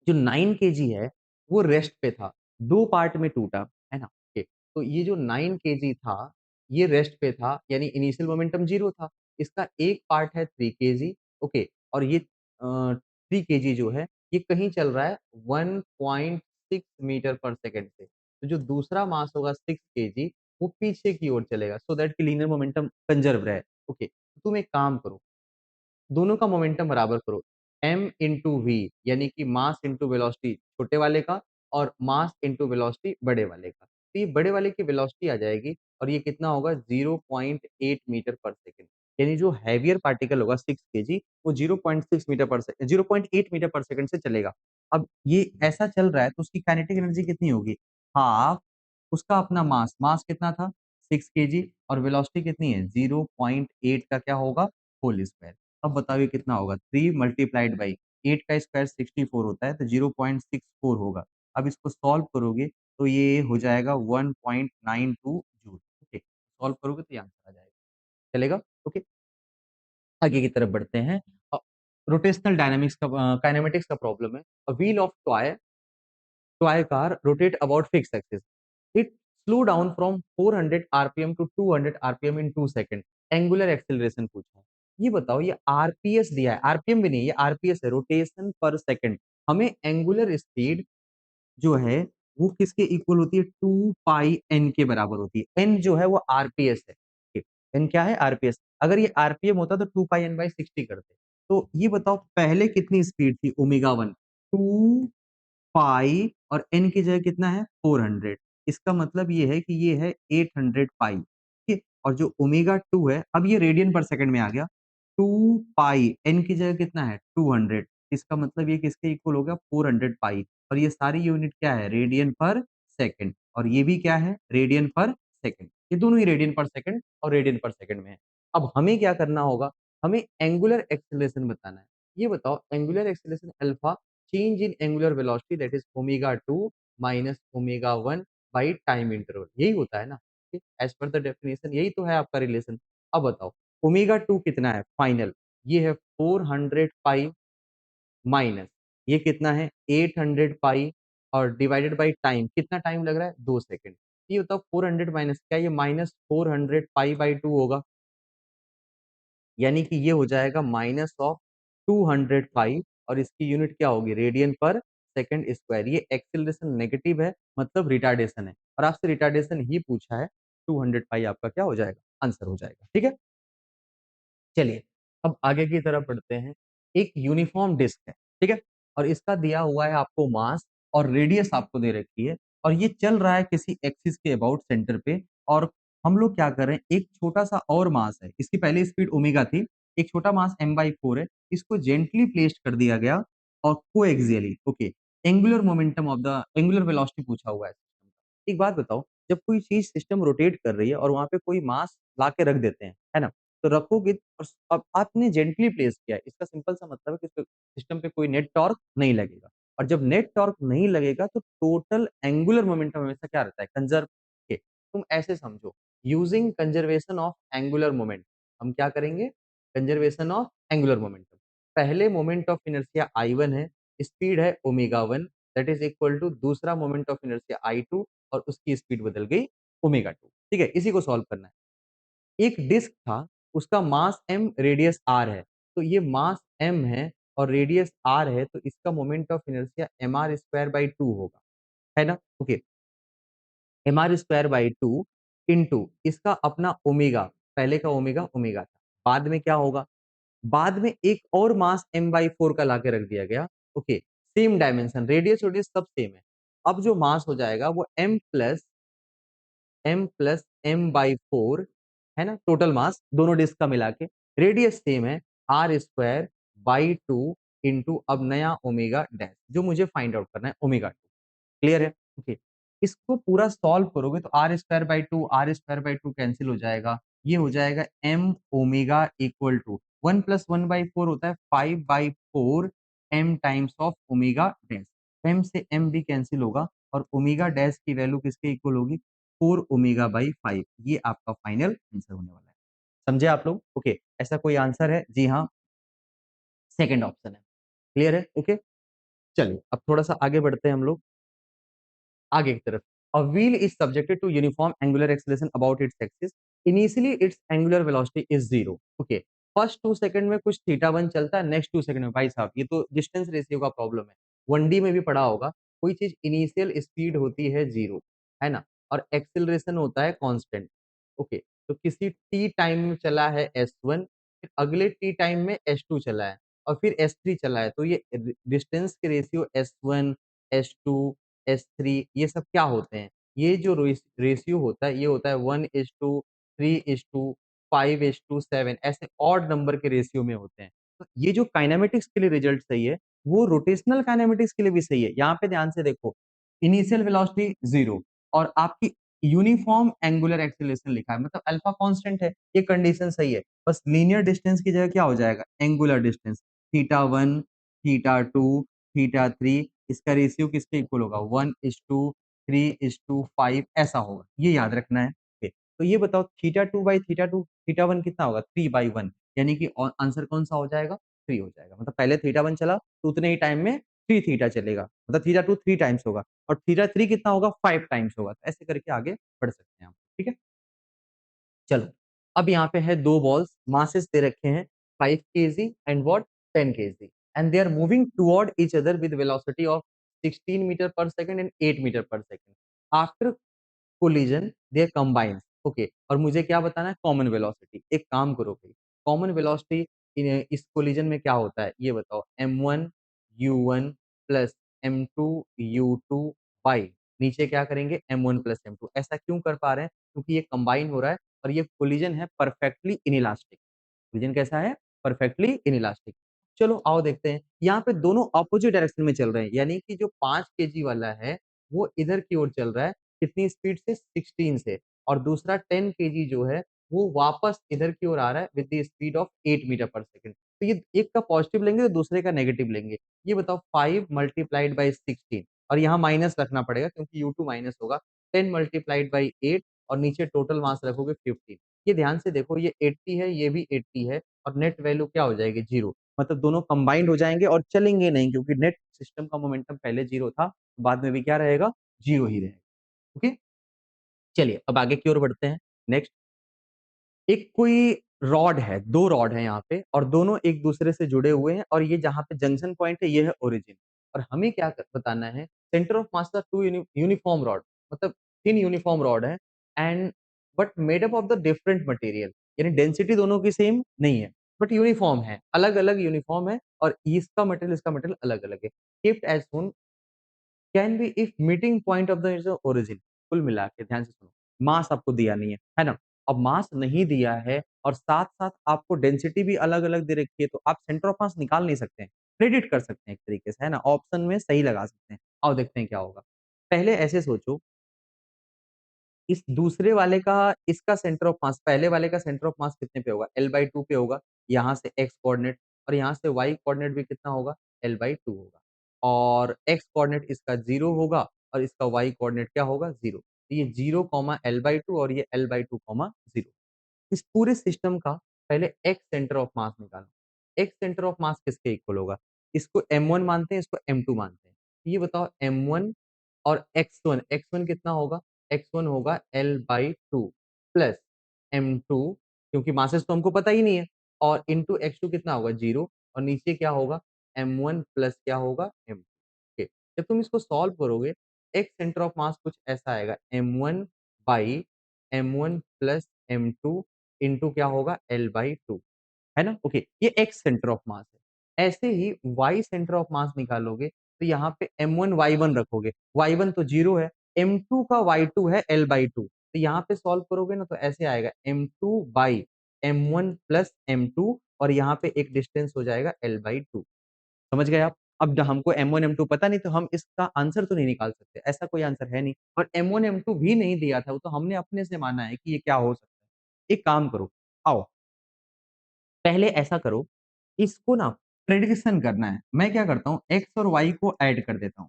जो 9 केजी है वो रेस्ट पे था, दो पार्ट में टूटा, है ना? ओके, तो ये जो 9 केजी था ये रेस्ट पे था, यानी इनिशियल मोमेंटम जीरो था। इसका एक पार्ट है 3 केजी, ओके, और ये 3 केजी जो है ये कहीं चल रहा है 1.6 मीटर पर सेकेंड से। तो जो दूसरा मास होगा 6 केजी वो पीछे की ओर चलेगा सो दैट कि लीनियर मोमेंटम कंजर्व रहे। ओके, तो तुम एक काम करो, दोनों का मोमेंटम बराबर करो, m इंटू वी, यानी कि मास इंटू वेलोसिटी छोटे वाले का और मास इंटू वेलोसिटी बड़े वाले का। तो ये बड़े वाले की वेलोसिटी आ जाएगी और ये कितना होगा 0.8 मीटर पर सेकंड। यानी जो हैवियर पार्टिकल होगा 6 केजी वो 0.6 metre per second, 0.8 metre per second से चलेगा। अब ये ऐसा चल रहा है तो उसकी काइनेटिक एनर्जी कितनी होगी, हाफ उसका अपना मास, मास कितना था 6 केजी, और वेलोसिटी कितनी है 0.8 का क्या होगा, होल स्क्वायर। अब बताओ ये कितना होगा, 3 मल्टीप्लाइड बाई 8 का स्क्वायर 64 होता है तो 0.64 होगा। अब इसको सॉल्व करोगे तो ये हो जाएगा 1.92 जूल। ओके, सॉल्व करोगे तो ये आंसर आ जाएगा। चलेगा? ओके, आगे की तरफ बढ़ते हैं। रोटेशनल डायनामिक्स का काइनेमेटिक्स का प्रॉब्लम है। A wheel of toy car rotate about fix axis, it slow down from 400 RPM to 200 RPM in 2 second, angular acceleration पूछा है। ये बताओ, ये आरपीएस दिया है, आरपीएम भी नहीं, ये आरपीएस है, रोटेशन पर सेकंड। हमें एंगुलर स्पीड जो है वो किसके इक्वल होती है, 2 पाई एन के बराबर होती है। एन जो है वो आरपीएस है, एन क्या है, आरपीएस। अगर ये आरपीएम होता तो 2 पाई एन/60 करते। तो ये बताओ पहले कितनी स्पीड थी, ओमेगा वन, 2 पाई, और एन की जगह कितना है 400। इसका मतलब ये है कि ये है 800 पाई, ठीक है। और जो ओमेगा टू है, अब ये रेडियन पर सेकंड में आ गया, 2 पाई एन की जगह कितना है 200। इसका मतलब ये किसके इक्वल हो गया 400 पाई। और ये सारी यूनिट क्या है, रेडियन पर सेकंड, और ये भी क्या है, रेडियन पर सेकंड। ये दोनों ही रेडियन पर सेकंड और रेडियन पर सेकंड में है। अब हमें क्या करना होगा, हमें एंगुलर एक्सेलरेशन बताना है। ये बताओ angular acceleration alpha, change in angular velocity that is omega two minus omega one by time interval, यही होता है ना, एज पर द डेफिनेशन यही तो है आपका रिलेशन। अब बताओ ओमेगा टू कितना है फाइनल, ये है 400 पाई, माइनस ये कितना है 800 पाई, और डिवाइडेड बाई टाइम, कितना टाइम लग रहा है 2 सेकंड। ये बताओ 400 माइनस क्या, ये -400 पाई/2 होगा, यानी कि ये हो जाएगा -200 पाई, और इसकी यूनिट क्या होगी, रेडियन पर सेकंड स्क्वायर। ये एक्सेलरेशन नेगेटिव है, मतलब रिटार्डेशन है, और आपसे रिटार्डेशन ही पूछा है। 200 पाई आपका क्या हो जाएगा, आंसर हो जाएगा, ठीक है। चलिए अब आगे की तरफ बढ़ते हैं। एक यूनिफॉर्म डिस्क है, ठीक है, और इसका दिया हुआ है आपको मास, और रेडियस आपको दे रखी है, और ये चल रहा है किसी एक्सिस के अबाउट सेंटर पे। और हम लोग क्या कर रहे हैं, एक छोटा सा और मास है, इसकी पहले स्पीड ओमेगा थी, एक छोटा मास m/4 है, इसको जेंटली प्लेस्ड कर दिया गया और coaxially, okay, angular momentum of the angular velocity पूछा हुआ है। एक बात बताओ, जब कोई चीज सिस्टम रोटेट कर रही है और वहां पे कोई मास ला के रख देते हैं, है ना, तो रखोगे और अब आपने जेंटली प्लेस किया है, इसका सिंपल सा मतलब है कि सिस्टम पे कोई नेट टॉर्क नहीं लगेगा, और जब नेट टॉर्क नहीं लगेगा तो टोटल एंगुलर मोमेंटम हमेशा क्या रहता है, कंजर्व के। तुम ऐसे समझो, using conservation of angular moment, हम क्या करेंगे, कंजर्वेशन ऑफ एंगुलर मोमेंटम। पहले मोमेंट ऑफ इनर्शिया I1 है, स्पीड है omega 1, that is equal to दूसरा मोमेंट ऑफ इनर्शिया I2 और उसकी स्पीड बदल गई ओमेगा 2। ठीक है, इसी को सॉल्व करना है। एक डिस्क था, उसका मास m, रेडियस r है, तो ये मास m है और रेडियस r है, तो इसका moment of inertia mr² by 2 होगा, है ना, ओके। mr² by 2 इंटू इसका अपना ओमेगा, पहले का ओमेगा ओमेगा था, बाद में क्या होगा, बाद में एक और मास m/4 का लाके रख दिया गया, okay, same dimension, radius radius सब सेम है। अब जो मास हो जाएगा वो m+m/4 है ना, टोटल मास दोनों डिस्क का मिला के, रेडियस सेम है, r² by 2 इंटू अब नया ओमेगा डैश, जो मुझे फाइंड आउट करना है ओमेगा 2। क्लियर है, ओके। इसको पूरा सॉल्व करोगे तो r² by 2 कैंसिल हो जाएगा, ये हो जाएगा m ओमेगा इक्वल टू 1+1/4 होता है 5/4 m times of omega dash, m से m भी कैंसिल होगा और ओमेगा डैश की वैल्यू किसके इक्वल होगी, 4 ओमेगा/5। ये आपका फाइनल आंसर होने वाला है। समझे आप लोग, ओके। ऐसा कोई आंसर है, जी हाँ, सेकंड ऑप्शन है। क्लियर है, ओके। चलिए अब थोड़ा सा आगे बढ़ते हैं हम लोग आगे की तरफ। A wheel is subjected to uniform angular acceleration about its axis. Initially, its angular velocity is zero. Okay. First 2 second में कुछ θ1 चलता है, नेक्स्ट 2 सेकंड में, भाई साहब ये तो डिस्टेंस रेशियो का प्रॉब्लम है, 1D में भी पढ़ा होगा। कोई चीज इनिशियल स्पीड होती है जीरो, है ना, और एक्सेलरेशन होता है कांस्टेंट, ओके। तो किसी टी टाइम में चला है S1, फिर अगले टी टाइम में S2 चला है और फिर S3 चला है, तो ये डिस्टेंस के रेशियो S1, S2, S3 ये सब क्या होते हैं, ये जो रेशियो होता है ये होता है 1:3:5:7, ऐसे ऑड नंबर के रेशियो में होते हैं। तो ये जो काइनेमेटिक्स के लिए रिजल्ट सही है, वो रोटेशनल काइनेमेटिक्स के लिए भी सही है। यहाँ पे ध्यान से देखो, इनिशियल वेलोसिटी जीरो और आपकी यूनिफॉर्म एंगुलर एक्सेलरेशन लिखा है, मतलब अल्फा कांस्टेंट है, ये कंडीशन सही है। बस लीनियर डिस्टेंस की जगह क्या हो जाएगा, एंगुलर डिस्टेंस, θ1, θ2, θ3, इसका रेशियो किसके इक्वल होगा, 1:3:5 ऐसा होगा, ये याद रखना है। ओके, तो ये बताओ θ2/θ2, θ1 कितना होगा, 3/1, यानी कि आंसर कौन सा हो जाएगा, 3 हो जाएगा। मतलब पहले θ1 चला तो उतने ही टाइम में 3 चलेगा, मतलब θ2 3 टाइम्स होगा और θ3 कितना होगा, 5 टाइम्स होगा। तो ऐसे करके आगे बढ़ सकते हैं हम, ठीक है। चलो, अब यहाँ पे है दो बॉल्स, मासेस दे रखे हैं 5 kg and what, 10 kg, and they are moving toward each other with velocity of 16 metre per second and 8 metre per second. After collision they combine, okay. और मुझे क्या बताना है, कॉमन वेलोसिटी। एक काम करो भाई, कॉमन वेलोसिटी इस कोलिजन में क्या होता है ये बताओ, m1 u1 plus m2 u2 by, नीचे क्या करेंगे, m1 प्लस m2। ऐसा क्यों कर पा रहे हैं, क्योंकि ये कंबाइन हो रहा है और ये कोलिजन है परफेक्टली इनइलास्टिक। कोलिजन कैसा है, परफेक्टली इनइलास्टिक। चलो आओ देखते हैं, यहाँ पे दोनों ऑपोजिट डायरेक्शन में चल रहे हैं, यानी कि जो 5 kg वाला है वो इधर की ओर चल रहा है, कितनी स्पीड से, 16 से, और दूसरा 10 kg जो है वो वापस इधर की ओर आ रहा है with the speed of 8 metre per second. तो ये एक का पॉजिटिव लेंगे तो दूसरे का नेगेटिव लेंगे। ये बताओ 5 × 16, और यहाँ माइनस रखना पड़ेगा क्योंकि U2 माइनस होगा, 10 × 8 और नीचे टोटल मास रखोगे 15। ये ध्यान से देखो, ये 80 है, ये भी 80 है, और नेट वैल्यू क्या हो जाएगी, जीरो। मतलब दोनों कंबाइंड हो जाएंगे और चलेंगे नहीं, क्योंकि नेट सिस्टम का मोमेंटम पहले जीरो था, बाद में भी क्या रहेगा, जीरो ही रहेगा। ओके, चलिए अब आगे की ओर बढ़ते हैं। नेक्स्ट, एक कोई रॉड है, दो रॉड है यहाँ पे और दोनों एक दूसरे से जुड़े हुए हैं, और ये जहाँ पे जंक्शन पॉइंट है ये है ओरिजिन। और हमें क्या बताना है, सेंटर ऑफ मास का टू यूनिफॉर्म रॉड, मतलब तीन यूनिफॉर्म रॉड है, and but made up of the different material, यानी डेंसिटी दोनों की सेम नहीं है, बट यूनिफॉर्म है, अलग अलग यूनिफॉर्म है, और इसका मटेरियल अलग अलग है। Kept as soon can be if meeting point of the origin. कुल मिला के ध्यान से सुनो, मास आपको दिया नहीं है, है ना, अब मास नहीं दिया है और साथ-साथ आपको डेंसिटी भी अलग-अलग दे रखी है, तो आप सेंटर ऑफ मास निकाल नहीं सकते हैं। प्रेडिक्ट कर सकते हैं एक तरीके से, है ना? ऑप्शन में सही लगा सकते हैं। आओ देखते हैं क्या होगा। पहले ऐसे सोचो, इस दूसरे वाले का इसका सेंटर ऑफ मास पहले वाले का सेंटर ऑफ मास कितने पे होगा? L/2 पे होगा। यहाँ से x कोऑर्डिनेट और यहाँ से y कोऑर्डिनेट भी कितना होगा? L/2 होगा। और x कोऑर्डिनेट इसका 0 होगा और इसका y कोऑर्डिनेट क्या होगा? 0। तो ये 0, L/2 और ये L/2, 0। इस पूरे सिस्टम का पहले एक्स सेंटर ऑफ मास निकालो। एक्स सेंटर ऑफ मास किसके इक्वल होगा? इसको m1 मानते हैं, इसको m2 मानते हैं। ये बताओ m1 और x1, x1 कितना होगा? x1 होगा L/2 प्लस m2, क्योंकि मासेस तो हमको पता ही नहीं है, और इंटू x2 कितना होगा? 0, और नीचे क्या होगा? m1 प्लस क्या होगा? m2। ओके, जब तुम इसको सॉल्व करोगे, एक्स सेंटर ऑफ मास कुछ ऐसा आएगा, m1 by m1 plus m2 into क्या होगा? L/2, है ना? ओके, ये एक्स सेंटर ऑफ मास है। ऐसे ही वाई सेंटर ऑफ मास निकालोगे, तो यहाँ पे m1 y1 रखोगे, y1 तो 0 है, m2 का y2 है L/2, तो यहाँ पे सॉल्व करोगे ना, तो ऐसे आएगा m2 by m1 plus m2, और यहाँ पे एक डिस्टेंस हो जाएगा L/2। समझ गए आप? अब हमको M1 M2 पता नहीं, तो हम इसका आंसर तो नहीं निकाल सकते, ऐसा कोई आंसर है नहीं, और M1 M2 भी नहीं दिया था, वो तो हमने अपने से माना है कि ये क्या हो सकता है। एक काम करो, आओ पहले ऐसा करो, इसको ना प्रेडिक्शन करना है। मैं क्या करता हूँ, एक्स और वाई को ऐड कर देता हूँ।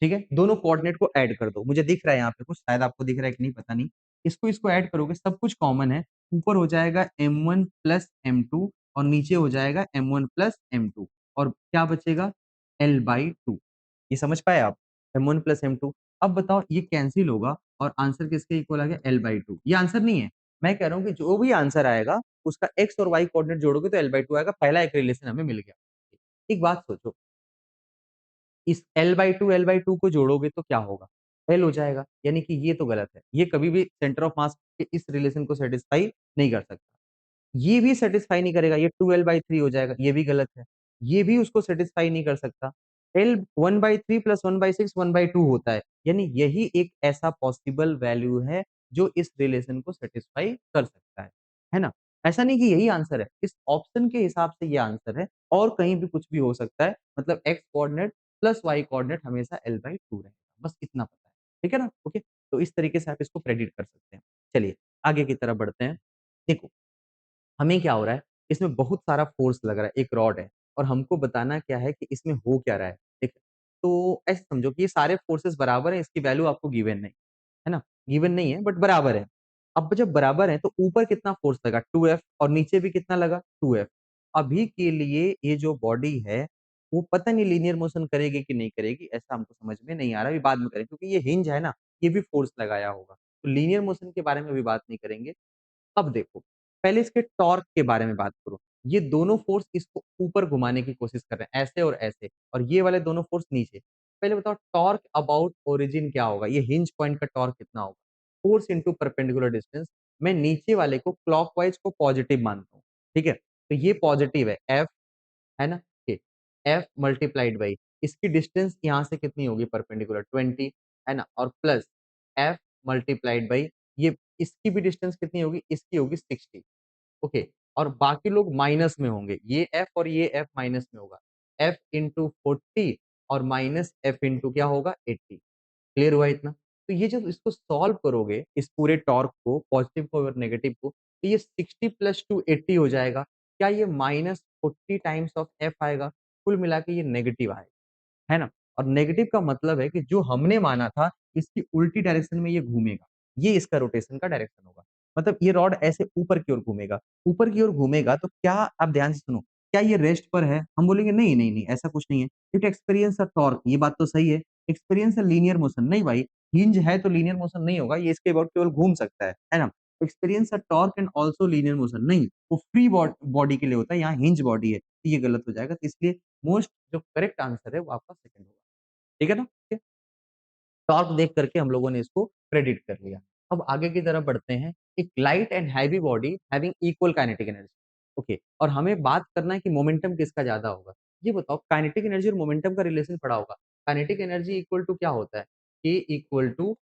ठीक है? दोनों कोऑर्डिनेट को ऐड कर दो। मुझे दिख रहा है यहाँ पे कुछ, शायद आपको दिख रहा है कि नहीं पता नहीं। इसको ऐड करोगे, सब कुछ कॉमन है। ऊपर हो जाएगा m1 प्लस m2 और नीचे हो जाएगा m1 प्लस m2, और क्या बचेगा? L/2। ये समझ पाए आप? m1 plus m2। अब बताओ ये कैंसिल होगा और आंसर किसके इक्वल आ गया? L/2। ये आंसर नहीं है। मैं कह रहा हूँ कि जो भी आंसर आएगा उसका एक्स और वाई कोऑर्डिनेट जोड़ोगे तो L/2 आएगा। पहला एक रिलेशन हमें मिल गया। एक बात सोचो, इस L/2 को जोड़ोगे तो क्या होगा? L हो जाएगा, यानी कि ये तो गलत है। ये कभी भी सेंटर ऑफ मास के इस रिलेशन को सैटिस्फाई नहीं कर सकता। ये भी सैटिस्फाई नहीं करेगा, ये 2L/3 हो जाएगा, ये भी गलत है। ये भी उसको सैटिस्फाई नहीं कर सकता। L 1/3 प्लस 1/6 1/2 होता है, यानी यही एक ऐसा पॉसिबल वैल्यू है जो इस रिलेशन को सैटिस्फाई कर सकता है ना? ऐसा नहीं कि यही आंसर है, इस ऑप्शन के हिसाब से ये आंसर है, और कहीं भी कुछ भी हो सकता है, मतलब x coordinate plus y coordinate हमेशा L/2 रहेगा, बस इतना पता है। ठीक है ना? ओके, तो इस तरीके से आप इसको प्रेडिक्ट कर सकते हैं। चलिए आगे की तरफ बढ़ते हैं। देखो, हमें क्या हो रहा है, इसमें बहुत सारा फ़ोर्स लग रहा है, एक रॉड है, और हमको बताना क्या है कि इसमें हो क्या रहा है, ठीक है? तो ऐसे समझो कि ये सारे फ़ोर्सेस बराबर हैं, इसकी वैल्यू आपको गिवन नहीं, है ना? गिवन नहीं है बट बराबर है। अब जब बराबर है तो ऊपर कितना फ़ोर्स लगा? 2F, और नीचे भी कितना लगा? 2F। अभी के लिए ये जो बॉडी है, वो पता नहीं लीनियर मोशन करेगी कि नहीं करेगी, ऐसा हमको समझ में नहीं आ रहा है, अभी बाद में करेंगे, क्योंकि ये हिंज है ना, ये भी फ़ोर्स लगाया होगा। तो लीनियर मोशन के बारे में अभी बात नहीं करेंगे। अब देखो, पहले इसके टॉर्क के बारे में बात करो। ये दोनों फ़ोर्स इसको ऊपर घुमाने की कोशिश कर रहे हैं, ऐसे और ऐसे, और ये वाले दोनों फ़ोर्स नीचे। पहले बताओ टॉर्क अबाउट ओरिजिन क्या होगा? ये हिंज पॉइंट का टॉर्क कितना होगा? Force into perpendicular distance. मैं नीचे वाले को क्लॉकवाइज़ को पॉजिटिव मानता हूँ, ठीक है? तो ये पॉजिटिव है, F, है ना? ये F मल्टीप्लाइड बाई इसकी डिस्टेंस यहाँ से कितनी होगी परपेंडिकुलर? 20, है ना? और प्लस F मल्टीप्लाइड बाई ये इसकी भी डिस्टेंस कितनी होगी? इसकी होगी 60। ओके, और बाकी लोग माइनस में होंगे, ये F और ये F माइनस में होगा। F इंटू 40 और माइनस F इंटू क्या होगा? 80। क्लियर हुआ इतना? तो ये जब इसको सॉल्व करोगे, इस पूरे टॉर्क को, पॉजिटिव को और नेगेटिव को, तो ये 60 प्लस 2 80 हो जाएगा। क्या ये माइनस 40 टाइम्स ऑफ F आएगा? कुल मिला के ये नेगेटिव आएगा। है ना? और नेगेटिव का मतलब है कि जो हमने माना था, इसकी उल्टी डायरेक्शन में ये घूमेगा। ये इसका रोटेशन का डायरेक्शन होगा। मतलब ये रॉड ऐसे ऊपर की ओर घूमेगा। ऊपर की ओर घूमेगा तो क्या, आप ध्यान से सुनो, क्या ये रेस्ट पर है? हम बोलेंगे नहीं, नहीं, नहीं, ऐसा कुछ नहीं है। इट एक्सपीरियंस अ टॉर्क, ये बात तो सही है। एक्सपीरियंस अ लीनियर मोशन, नहीं भाई, हिंज है तो लीनियर मोशन नहीं होगा, ये इसके अबाउट केवल घूम सकता है ना? Experience a torque and also linear motion, नहीं, वो फ्री बॉडी के लिए होता है, यहाँ हिंज बॉडी है, तो ये गलत हो जाएगा। तो इसलिए मोस्ट जो करेक्ट आंसर है वो आपका सेकंड होगा। ठीक है ना? ठीक है? टॉर्क देख करके हम लोगों ने इसको प्रेडिक्ट कर लिया। अब आगे की तरफ बढ़ते हैं। एक light and heavy body having equal kinetic energy. Okay, और हमें बात करना है कि मोमेंटम किसका ज्यादा होगा। ये बताओ, काइनेटिक एनर्जी और मोमेंटम का रिलेशन पड़ा होगा। काइनेटिक एनर्जी इक्वल टू क्या होता है? K equal to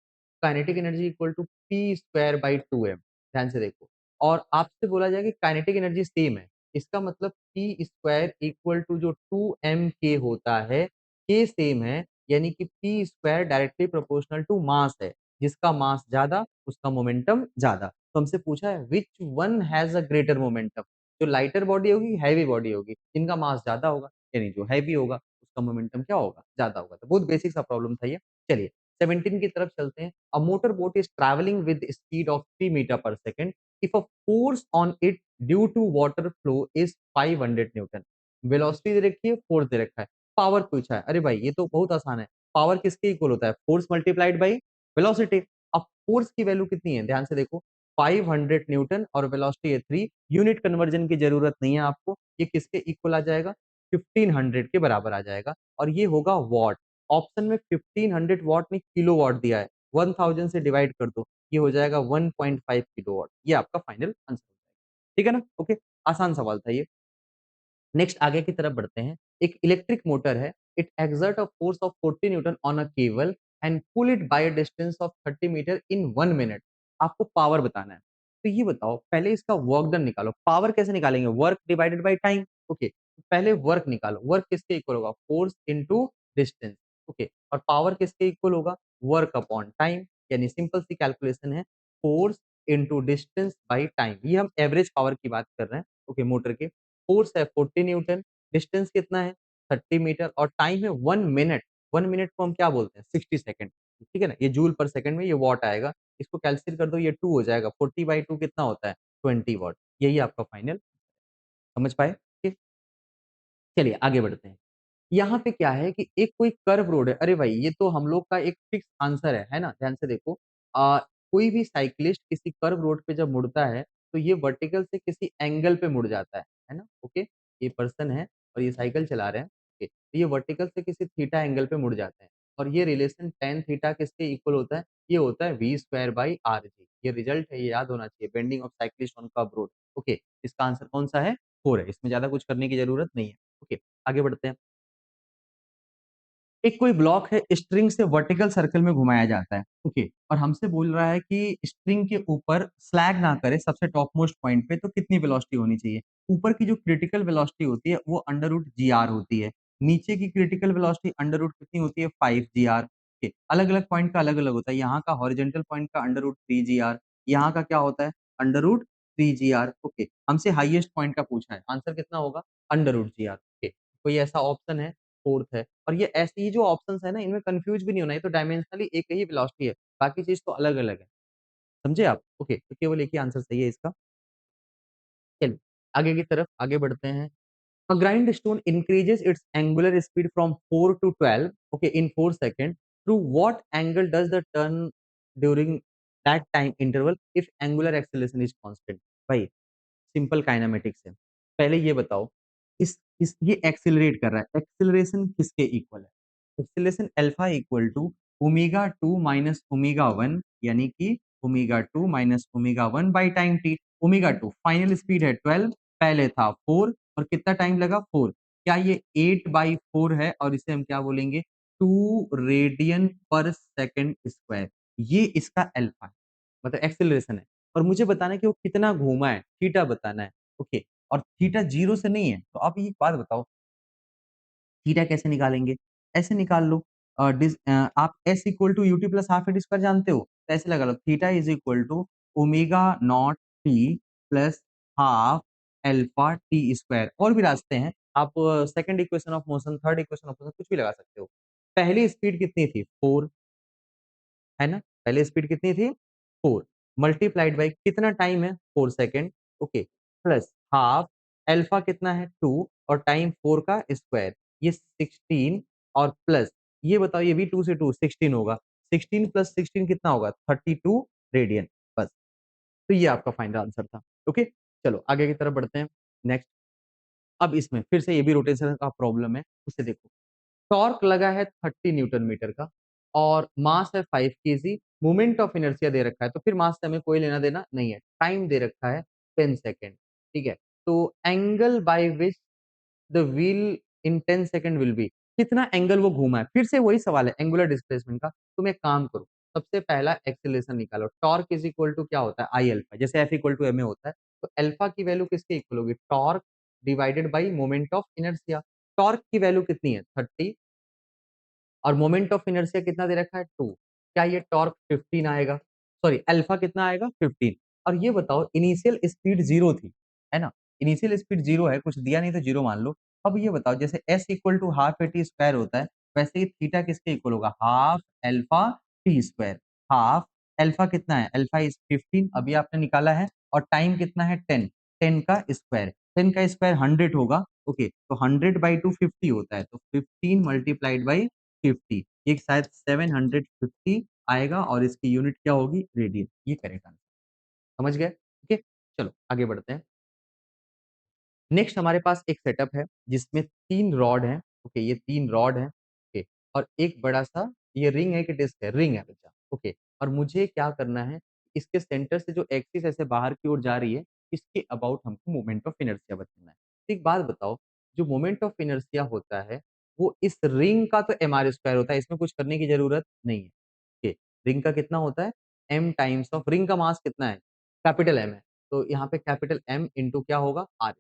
kinetic energy equal to P squared by 2m। ध्यान से देखो। और आपसे बोला जाए कि काइनेटिक एनर्जी सेम है, इसका मतलब पी स्क्वायर इक्वल टू जो 2m k होता है, के सेम है, यानी कि p squared directly proportional to mass है, जिसका मास ज्यादा उसका मोमेंटम ज्यादा। तो हमसे पूछा है which one has a greater momentum, जो लाइटर बॉडी होगी हैवी बॉडी होगी, जिनका मास ज्यादा होगा, यानी जो हैवी होगा उसका मोमेंटम क्या होगा, ज्यादा होगा। तो बहुत बेसिक सा प्रॉब्लम था ये। चलिए 17 की तरफ चलते हैं। A motor boat is travelling with speed of 3 metre पर second if a force on it due to water flow is 500 newton. Velocity दे रखी है, फोर्स दे रखा है, पावर पूछा है। अरे भाई ये तो बहुत आसान है, पावर किसके इक्वल होता है, फोर्स मल्टीप्लाइड बाई वेलोसिटी। अब फोर्स की वैल्यू कितनी है, ध्यान से देखो, 500 न्यूटन और वेलोसिटी है 3, यूनिट कन्वर्जन की जरूरत नहीं है आपको, ये किसके इक्वल आ जाएगा, 1500 के बराबर आ जाएगा, और ये होगा वॉट। ऑप्शन में 1500 वॉट नहीं किलो वॉट दिया है, 1000 से डिवाइड कर दो, ये हो जाएगा 1.5 किलो वॉट, ये आपका फाइनल आंसर हो जाएगा। ठीक है ना, ओके, आसान सवाल था ये। नेक्स्ट आगे की तरफ बढ़ते हैं। एक इलेक्ट्रिक मोटर है, it exert a force of 40 newton on a cable and pull it by distance of 30 metre in 1 minute. आपको पावर बताना है, तो ये बताओ पहले इसका वर्क डन निकालो। पावर कैसे निकालेंगे, work divided by time. Okay, पहले वर्क निकालो, वर्क किसके इक्वल होगा, फोर्स इनटू डिस्टेंस। ओके, और पावर किसके इक्वल होगा, वर्क अपॉन टाइम, यानी सिंपल सी कैलकुलेशन है, force into distance by time. ये हम एवरेज पावर की बात कर रहे हैं, ओके, मोटर के। फोर्स है 40 न्यूटन, डिस्टेंस कितना है 30 मीटर, और टाइम है 1 मिनट। 1 मिनट को हम क्या बोलते हैं, 60 सेकेंड। ठीक है ना, ये जूल पर सेकंड में ये वॉट आएगा, इसको कैंसिल कर दो, ये 2 हो जाएगा, 40/2 कितना होता है, 20 वॉट। यही आपका फाइनल, समझ पाए। ठीक, चलिए आगे बढ़ते हैं। यहाँ पे क्या है कि एक कोई कर्व रोड है। अरे भाई ये तो हम लोग का एक फिक्स आंसर है ना, ध्यान से देखो। कोई भी साइक्लिस्ट किसी कर्व रोड पे जब मुड़ता है तो ये वर्टिकल से किसी एंगल पे मुड़ जाता है ना, ओके। ये पर्सन है और ये साइकिल चला रहे हैं, ओके, तो ये वर्टिकल से किसी थीटा एंगल पे मुड़ जाते हैं, और ये रिलेशन टेन थीटा किसके इक्वल होता है, ये होता है v² /r g। ये रिजल्ट है, ये याद होना चाहिए, bending of cyclist on curve road. Okay, इसका आंसर कौन सा है, 4 है, इसमें ज्यादा कुछ करने की जरूरत नहीं है। ओके, आगे बढ़ते हैं। एक कोई ब्लॉक है, स्ट्रिंग से वर्टिकल सर्कल में घुमाया जाता है, ओके, और हमसे बोल रहा है कि स्ट्रिंग के ऊपर स्लैग ना करे सबसे टॉप मोस्ट पॉइंट पे, तो कितनी वेलोसिटी होनी चाहिए। ऊपर की जो क्रिटिकल वेलोसिटी होती है वो अंडर रूट GR होती है, नीचे की क्रिटिकल वेलोसिटी अंडर रूट कितनी होती है, 5 GR। ओके, अलग अलग पॉइंट का अलग अलग होता है, यहाँ का हॉरिजेंटल पॉइंट का अंडर रूट 3 GR, यहाँ का क्या होता है, अंडर रूट 3 GR। ओके, हमसे हाईएस्ट पॉइंट का पूछा है, आंसर कितना होगा, अंडर रूट 3 GR। ओके, कोई ऐसा ऑप्शन है, फोर्थ है। और ये ऐसे ही जो ऑप्शंस है ना, इनमें कंफ्यूज भी नहीं होना, ये तो डायमेंशनली एक ही वेलोसिटी है, बाकी चीज तो अलग अलग है, समझे आप। ओके, तो केवल एक ही आंसर सही है इसका। चलिए आगे की तरफ आगे बढ़ते हैं। A grindstone increases its angular speed from 4 to 12, okay, in 4 seconds. Through what angle does the turn during that time interval if angular acceleration is constant? भाई सिंपल काइनेमेटिक्स है। पहले ये बताओ, इस ये एक्सेलरेट कर रहा है, एक्सेलरेशन किसके इक्वल है, acceleration alpha equal to omega 2 - omega 1, यानी कि omega 2 - omega 1 by time t. Omega 2 final speed है 12, पहले था 4, और कितना टाइम लगा 4, क्या ये 8/4 है, और इसे हम क्या बोलेंगे, 2 रेडियन पर सेकेंड स्क्वायर। ये इसका अल्फा है, मतलब एक्सेलरेशन है। और मुझे बताना है कि वो कितना घूमा है, थीटा बताना है, ओके। और थीटा 0 से नहीं है, तो आप ये बात बताओ थीटा कैसे निकालेंगे, ऐसे निकाल लो। आप s equal to UT plus half at square जानते हो, तो ऐसे लगा लो, theta is equal to omega 0 t plus half alpha T square. और भी रास्ते हैं, आप second equation of motion, third equation of motion, कुछ भी लगा सकते हो। पहली स्पीड कितनी थी, 4, है ना, पहले स्पीड कितनी थी, 4, मल्टीप्लाइड बाई कितना टाइम है, 4 second, okay, plus half alpha कितना है, 2, और टाइम 4 का स्क्वायर, ये 16, और प्लस ये बताओ, ये भी 2 से 2 16 होगा, 16 प्लस 16 कितना होगा, 32 रेडियन। बस, तो ये आपका फाइनल आंसर था। ओके, चलो आगे की तरफ बढ़ते हैं। नेक्स्ट, अब इसमें फिर से ये भी रोटेशन का प्रॉब्लम है, इसे देखो। टॉर्क लगा है 30 न्यूटन मीटर का, और मास है 5 kg, मोमेंट ऑफ इनर्शिया दे रखा है, तो फिर मास से हमें कोई लेना देना नहीं है, टाइम दे रखा है 10 सेकेंड। ठीक है, तो angle by which the wheel in 10 second will be, कितना एंगल वो घूमा है, फिर से वही सवाल है एंगुलर डिस्प्लेसमेंट का। तुम एक काम करो, सबसे पहला एक्सेलरेशन निकालो। टॉर्क इज इक्वल टू क्या होता है? आई अल्फा, जैसे f equal to M a होता है। तो अल्फा की वैल्यू किसके इक्वल होगी? Torque divided by moment of inertia. Torque की वैल्यू कितनी है? 30, और मोमेंट ऑफ इनर्शिया कितना दे रखा है? 2। क्या ये टॉर्क 15 आएगा? सॉरी, अल्फा कितना आएगा? 15। और ये बताओ, इनिशियल स्पीड जीरो थी, है ना? इनिशियल स्पीड जीरो है, कुछ दिया नहीं तो जीरो मान लो। अब ये बताओ, जैसे S equal to half A T square होता है, वैसे ही थीटा किसके इक्वल होगा? Half alpha T square. Half alpha कितना है? अल्फा इज 15, अभी आपने निकाला है। और टाइम कितना है? 10। 10 का स्क्वायर, 10 का स्क्वायर 100 होगा। ओके, तो 100/2 50 होता है, तो 15 मल्टीप्लाइड बाई 50, ये शायद 750 आएगा, और इसकी यूनिट क्या होगी? रेडियन। ये करेक्ट आंसर। समझ गए? ठीक है, चलो आगे बढ़ते हैं। नेक्स्ट हमारे पास एक सेटअप है जिसमें 3 रॉड हैं। ओके, ये 3 रॉड हैं। ओके, और एक बड़ा सा ये रिंग है कि डिस्क है? रिंग है बच्चा। ओके, और मुझे क्या करना है, इसके सेंटर से जो एक्सिस ऐसे बाहर की ओर जा रही है, इसके अबाउट हमको मोमेंट ऑफ इनर्शिया बताना है। तो एक बात बताओ, जो मोमेंट ऑफ इनर्शिया होता है वो इस रिंग का तो एम आर स्क्वायर होता है, इसमें कुछ करने की जरूरत नहीं है। ओके, रिंग का कितना होता है? एम टाइम्स ऑफ, रिंग का मास कितना है? कैपिटल एम है, तो यहाँ पे कैपिटल एम इंटू क्या होगा? आर।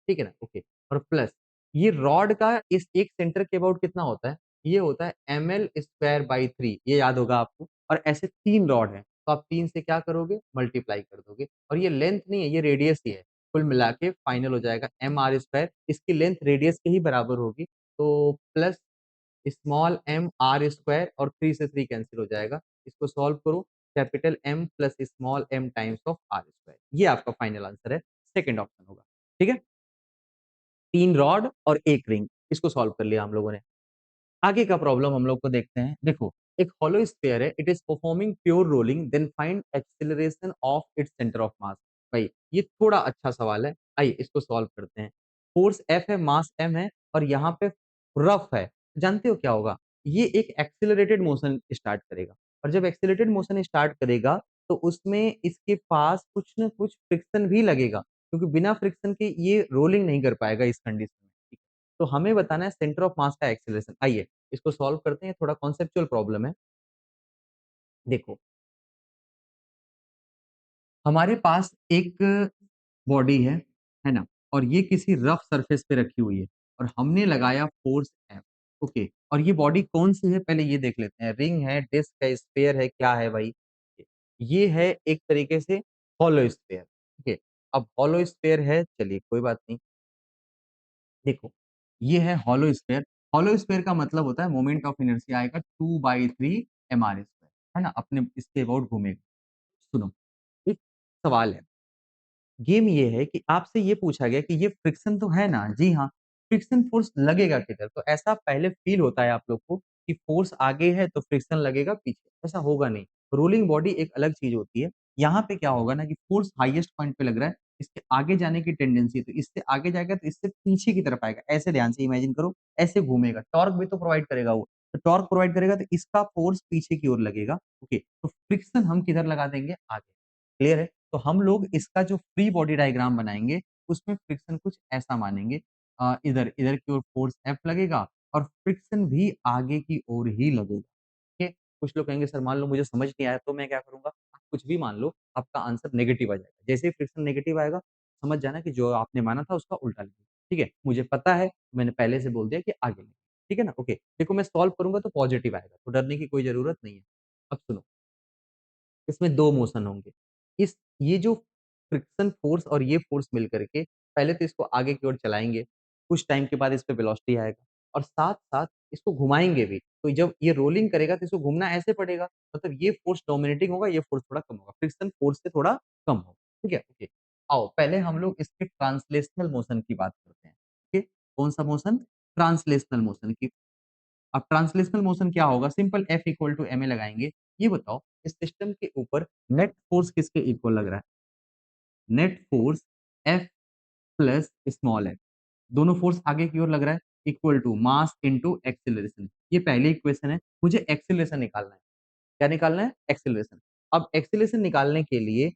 ठीक है ना? ओके, और प्लस ये रॉड का इस एक सेंटर के अबाउट कितना होता है? ये होता है ml² बाई 3, ये याद होगा आपको। और ऐसे 3 रॉड हैं, तो आप 3 से क्या करोगे? मल्टीप्लाई कर दोगे। और ये लेंथ नहीं है, ये रेडियस ही है। कुल मिला के फाइनल हो जाएगा mr², इसकी लेंथ रेडियस के ही बराबर होगी। तो plus small M R square, और 3 से 3 कैंसिल हो जाएगा। इसको सॉल्व करो, capital M plus small M times of R square, ये आपका फाइनल आंसर है। सेकंड ऑप्शन होगा। ठीक है, 3 रॉड और 1 रिंग, इसको सॉल्व कर लिया हम लोगों ने। आगे का प्रॉब्लम हम लोग को देखते हैं। देखो, एक हॉलो स्फीयर है, it is performing pure rolling, then find acceleration of its centre of mass. भाई ये थोड़ा अच्छा सवाल है, आइए इसको सॉल्व करते हैं। फोर्स एफ है, मास एम है, और यहाँ पे रफ है। जानते हो क्या होगा? ये एक एक्सेलरेटेड मोशन स्टार्ट करेगा, और जब एक्सेलरेटेड मोशन स्टार्ट करेगा तो उसमें इसके पास कुछ न कुछ फ्रिक्शन भी लगेगा, क्योंकि बिना फ्रिक्शन के ये रोलिंग नहीं कर पाएगा इस कंडीशन में। तो हमें बताना है सेंटर ऑफ मास का एक्सेलरेशन। आइए इसको सॉल्व करते हैं, थोड़ा कॉन्सेप्चुअल प्रॉब्लम है। देखो, हमारे पास एक बॉडी है ना? और ये किसी रफ सरफेस पे रखी हुई है, और हमने लगाया फोर्स एफ। ओके, और ये बॉडी कौन सी है पहले ये देख लेते हैं। रिंग है, डिस्क है, स्फीयर है, क्या है भाई? ये है एक तरीके से हॉलो स्फीयर। ठीक है, अब हॉलो स्फीयर है, चलिए कोई बात नहीं। देखो, ये है हॉलो स्फीयर। हॉलो स्फीयर का मतलब होता है मोमेंट ऑफ इनर्शिया आएगा 2/3 mr स्क्वायर, है ना? अपने इसके अबाउट घूमेगा। सुनो, एक सवाल है। गेम ये है कि आपसे ये पूछा गया कि ये फ्रिक्शन तो है ना? जी हाँ, फ्रिक्शन फोर्स लगेगा किधर? तो ऐसा पहले फील होता है आप लोग को कि फोर्स आगे है तो फ्रिक्शन लगेगा पीछे, ऐसा होगा नहीं। रोलिंग बॉडी एक अलग चीज होती है। यहाँ पे क्या होगा ना कि फोर्स हाईएस्ट पॉइंट पे लग रहा है, इसके आगे जाने की टेंडेंसी है, तो इससे आगे जाएगा तो इससे पीछे की तरफ आएगा। ऐसे ध्यान से इमेजिन करो, ऐसे घूमेगा। टॉर्क भी तो प्रोवाइड करेगा वो, तो टॉर्क प्रोवाइड करेगा तो इसका फोर्स पीछे की ओर लगेगा। ओके, तो फ्रिक्शन हम किधर लगा देंगे? आगे। क्लियर है? तो हम लोग इसका जो फ्री बॉडी डायग्राम बनाएंगे, उसमें फ्रिक्शन कुछ ऐसा मानेंगे। इधर इधर की ओर फोर्स एफ लगेगा, और फ्रिक्शन भी आगे की ओर ही लगेगा। ठीक है? कुछ लोग कहेंगे सर मान लो मुझे समझ नहीं आया तो मैं क्या करूंगा? आप कुछ भी मान लो, आपका आंसर नेगेटिव आ जाएगा। जैसे ही फ्रिक्शन नेगेटिव आएगा, समझ जाना कि जो आपने माना था उसका उल्टा लिखा। ठीक है, मुझे पता है, मैंने पहले से बोल दिया कि आगे लिखो। ठीक है ना? ओके, देखो मैं सॉल्व करूंगा तो पॉजिटिव आएगा, तो डरने की कोई जरूरत नहीं है। अब सुनो, इसमें 2 मोशन होंगे। इस ये जो फ्रिक्शन फोर्स और ये फोर्स मिल करके पहले तो इसको आगे की ओर चलाएँगे, कुछ टाइम के बाद इस पे वेलोसिटी आएगा, और साथ-साथ इसको घुमाएँगे भी। तो जब ये रोलिंग करेगा तो इसको घूमना ऐसे पड़ेगा, मतलब ये फोर्स डोमिनेटिंग होगा, ये फोर्स थोड़ा कम होगा। फ्रिक्शन फोर्स से थोड़ा कम होगा। ठीक है? ओके। आओ पहले हम लोग इसके ट्रांसलेशनल मोशन की बात करते हैं। ठीक है? कौन-सा मोशन? ट्रांसलेशनल मोशन की। अब ट्रांसलेशनल मोशन क्या होगा? Simple F equal to ma लगाएँगे। ये बताओ, इस सिस्टम के ऊपर नेट फोर्स किसके इक्वल लग रहा है? Net force F plus small f, दोनों फोर्स आगे की ओर लग रहा है, equal to mass into acceleration. ये पहली इक्वेशन है। मुझे एक्सेलरेशन निकालना है। क्या निकालना है? एक्सेलरेशन। अब एक्सेलरेशन निकालने के लिए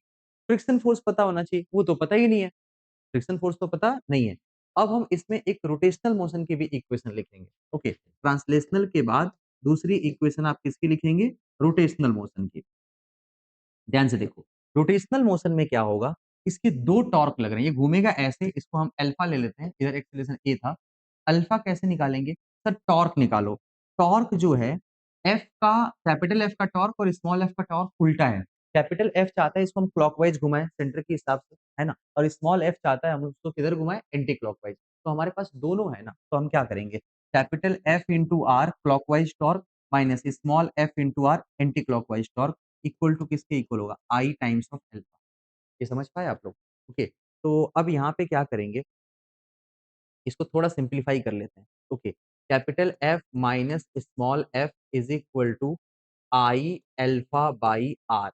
फ्रिक्शन फोर्स पता होना चाहिए, वो तो पता ही नहीं है। फ्रिक्शन फोर्स तो पता नहीं है। अब हम इसमें एक रोटेशनल मोशन की भी इक्वेशन लिखेंगे। ओके, ट्रांसलेशनल के बाद दूसरी इक्वेशन आप किसकी लिखेंगे? रोटेशनल मोशन की। ध्यान से देखो, रोटेशनल मोशन में क्या होगा, इसके दो टॉर्क लग रहे हैं, ये घूमेगा ऐसे, इसको हम अल्फा ले लेते हैं, इधर एक्सीलरेशन ए था। अल्फा कैसे निकालेंगे सर? टॉर्क निकालो। टॉर्क जो है एफ का, कैपिटल एफ का टॉर्क और स्मॉल एफ का टॉर्क उल्टा है। कैपिटल एफ चाहता है इसको हम क्लॉकवाइज घुमाएं सेंटर के हिसाब से, है ना, और स्मॉल एफ चाहता है हम उसको किधर घुमाएं, एंटी क्लॉकवाइज। तो हमारे पास दोनों है ना, तो हम क्या करेंगे, capital F into R clockwise torque minus small F into R anti clockwise torque equal to किसके इक्वल होगा, आई टाइम्स ऑफ अल्फा। ये समझ पाए आप लोग? ओके, तो अब यहाँ पे क्या करेंगे, इसको थोड़ा सिंप्लीफाई कर लेते हैं। Okay, capital F minus small F is equal to I alpha by R.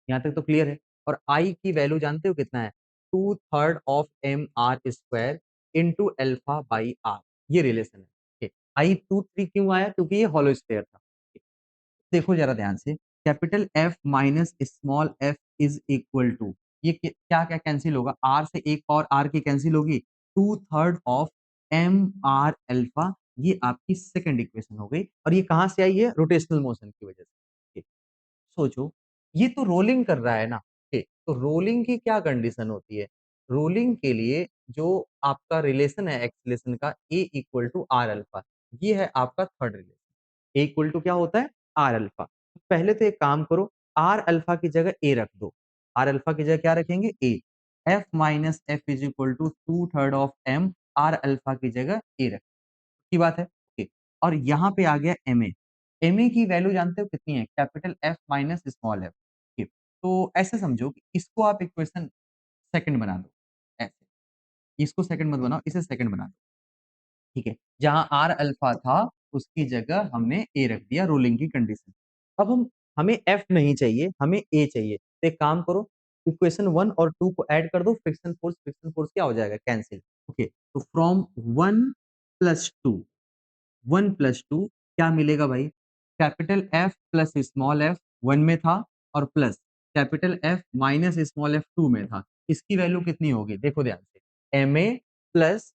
यहाँ तक तो क्लियर है। और आई की वैल्यू जानते हो कितना है, 2/3 of M R square into alpha by R. ये रिलेशन है। आई 2/3 क्यों आया, क्योंकि ये हॉलो स्फीयर था। देखो जरा ध्यान से, capital F minus small F is equal to, ये क्या क्या कैंसिल होगा, आर से एक और आर की कैंसिल होगी, 2/3 ऑफ एम आर अल्फा। ये आपकी सेकंड इक्वेशन हो गई, और ये कहां से आई है, रोटेशनल मोशन की वजह से। सोचो, ये तो रोलिंग कर रहा है ना, ठीक, तो रोलिंग की क्या कंडीशन होती है, रोलिंग के लिए जो आपका रिलेशन है एक्सीलरेशन का, A equal to R alpha, ये है आपका third relation. A equal to क्या होता है, आर अल्फा। पहले तो एक काम करो, आर अल्फा की जगह ए रख दो। आर अल्फा की जगह क्या रखेंगे, A. F minus F is equal to 2/3 of M, R alpha की जगह ए रख की बात है। ओके, और यहाँ पे आ गया एम ए। एम ए की वैल्यू जानते हो कितनी है, capital F minus small F. ठीक, तो ऐसे समझो कि इसको आप इक्वेशन सेकंड बना दो, ऐसे, इसको सेकंड मत बनाओ, इसे सेकंड बना दो। ठीक है, जहां आर अल्फा था उसकी जगह हमने ए रख दिया, रोलिंग की कंडीशन। अब हमें एफ नहीं चाहिए, हमें ए चाहिए, तो एक काम करो, इक्वेशन 1 और 2 को ऐड कर दो, फ्रिक्शन फोर्स क्या हो जाएगा, कैंसिल। ओके, तो फ्रॉम 1 + 2, 1 + 2 क्या मिलेगा भाई, capital F plus small F 1 में था, और plus capital F minus small F 2 में था। इसकी वैल्यू कितनी होगी, देखो ध्यान से, M A plus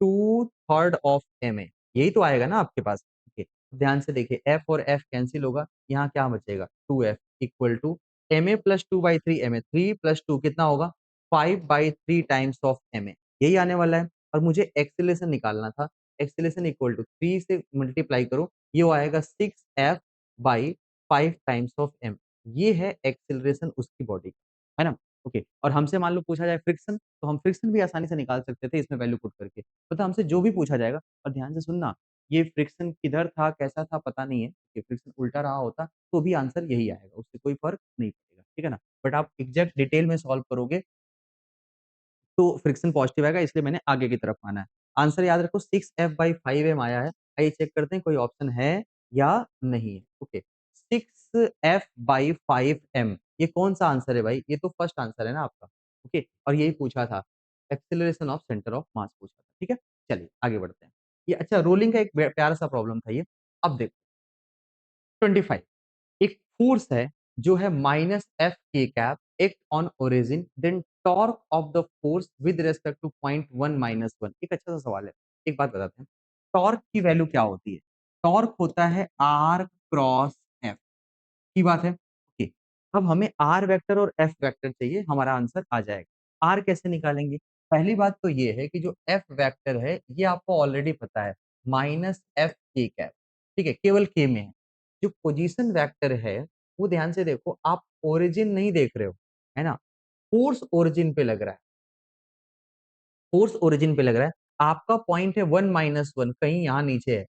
2/3 of M A, यही तो आएगा ना आपके पास। ठीक है, ध्यान से देखिए, एफ और एफ कैंसिल होगा, यहाँ क्या बचेगा, 2f equal to M A plus 2/3 M A, 3 + 2 कितना होगा, 5/3 टाइम्स ऑफ एम ए, यही आने वाला है। और मुझे एक्सीलरेशन निकालना था, एक्सीलरेशन इक्वल टू 3 से मल्टीप्लाई करो, ये वो आएगा 6f/5 टाइम्स ऑफ एम। ये है एक्सीलरेशन उसकी बॉडी का, है ना। ओके, और हमसे मान लो पूछा जाए फ्रिक्शन, तो हम फ्रिक्शन भी आसानी से निकाल सकते थे इसमें वैल्यू पुट करके, तो हमसे जो भी पूछा जाएगा। और ध्यान से सुनना, ये फ्रिक्शन किधर था कैसा था पता नहीं है, कि फ्रिक्शन उल्टा रहा होता तो भी आंसर यही आएगा, उससे कोई फर्क नहीं पड़ेगा, ठीक है ना। बट आप एग्जैक्ट डिटेल में सॉल्व करोगे तो फ्रिक्शन पॉजिटिव आएगा, इसलिए मैंने आगे की तरफ माना है। आंसर याद रखो, 6f/5m आया है। आइए चेक करते हैं कोई ऑप्शन है या नहीं है। ओके, 6f/5m, ये कौन सा आंसर है भाई, ये तो फर्स्ट आंसर है ना आपका। ओके, और यही पूछा था, एक्सेलरेशन ऑफ सेंटर ऑफ मास पूछा था। ठीक है, चलिए आगे बढ़ते हैं। ये अच्छा, रोलिंग का एक प्यारा सा प्रॉब्लम था ये। अब देखो 25, एक फोर्स है जो है -F(k) act on origin, then torque of the force with respect to point 1 -1। एक अच्छा सा सवाल है, एक बात बताते हैं, टॉर्क की वैल्यू क्या होती है, टॉर्क होता है R क्रॉस F की बात है। ओके, अब हमें R वेक्टर और F वेक्टर चाहिए, हमारा आंसर आ जाएगा। R कैसे निकालेंगे, पहली बात तो ये है कि जो F वेक्टर है ये आपको ऑलरेडी पता है, -F(k)। ठीक है, केवल K में है। जो पोजीशन वेक्टर है वो ध्यान से देखो, आप ओरिजिन नहीं देख रहे हो, है ना, फोर्स ओरिजिन पे लग रहा है, फोर्स ओरिजिन पे लग रहा है। आपका पॉइंट है 1 - 1, कहीं यहाँ नीचे है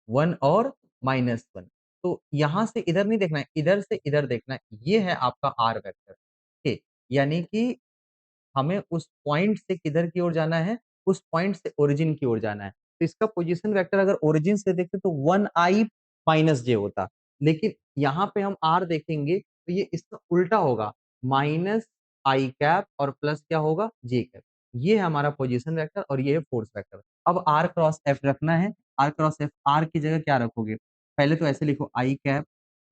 1 और -1, तो यहाँ से इधर नहीं देखना है, इधर से इधर देखना है, ये है आपका आर वेक्टर। ठीक, यानी कि हमें उस पॉइंट से किधर की ओर जाना है, उस पॉइंट से ओरिजिन की ओर जाना है। तो इसका पोजीशन वेक्टर अगर ओरिजिन से देखते तो 1i - j होता, लेकिन यहाँ पे हम r देखेंगे तो ये इसका उल्टा होगा, -i कैप और प्लस क्या होगा, j कैप। ये है हमारा पोजीशन वेक्टर और ये है फोर्स वेक्टर। अब r क्रॉस f रखना है, r क्रॉस f, r की जगह क्या रखोगे, पहले तो ऐसे लिखो, i cap,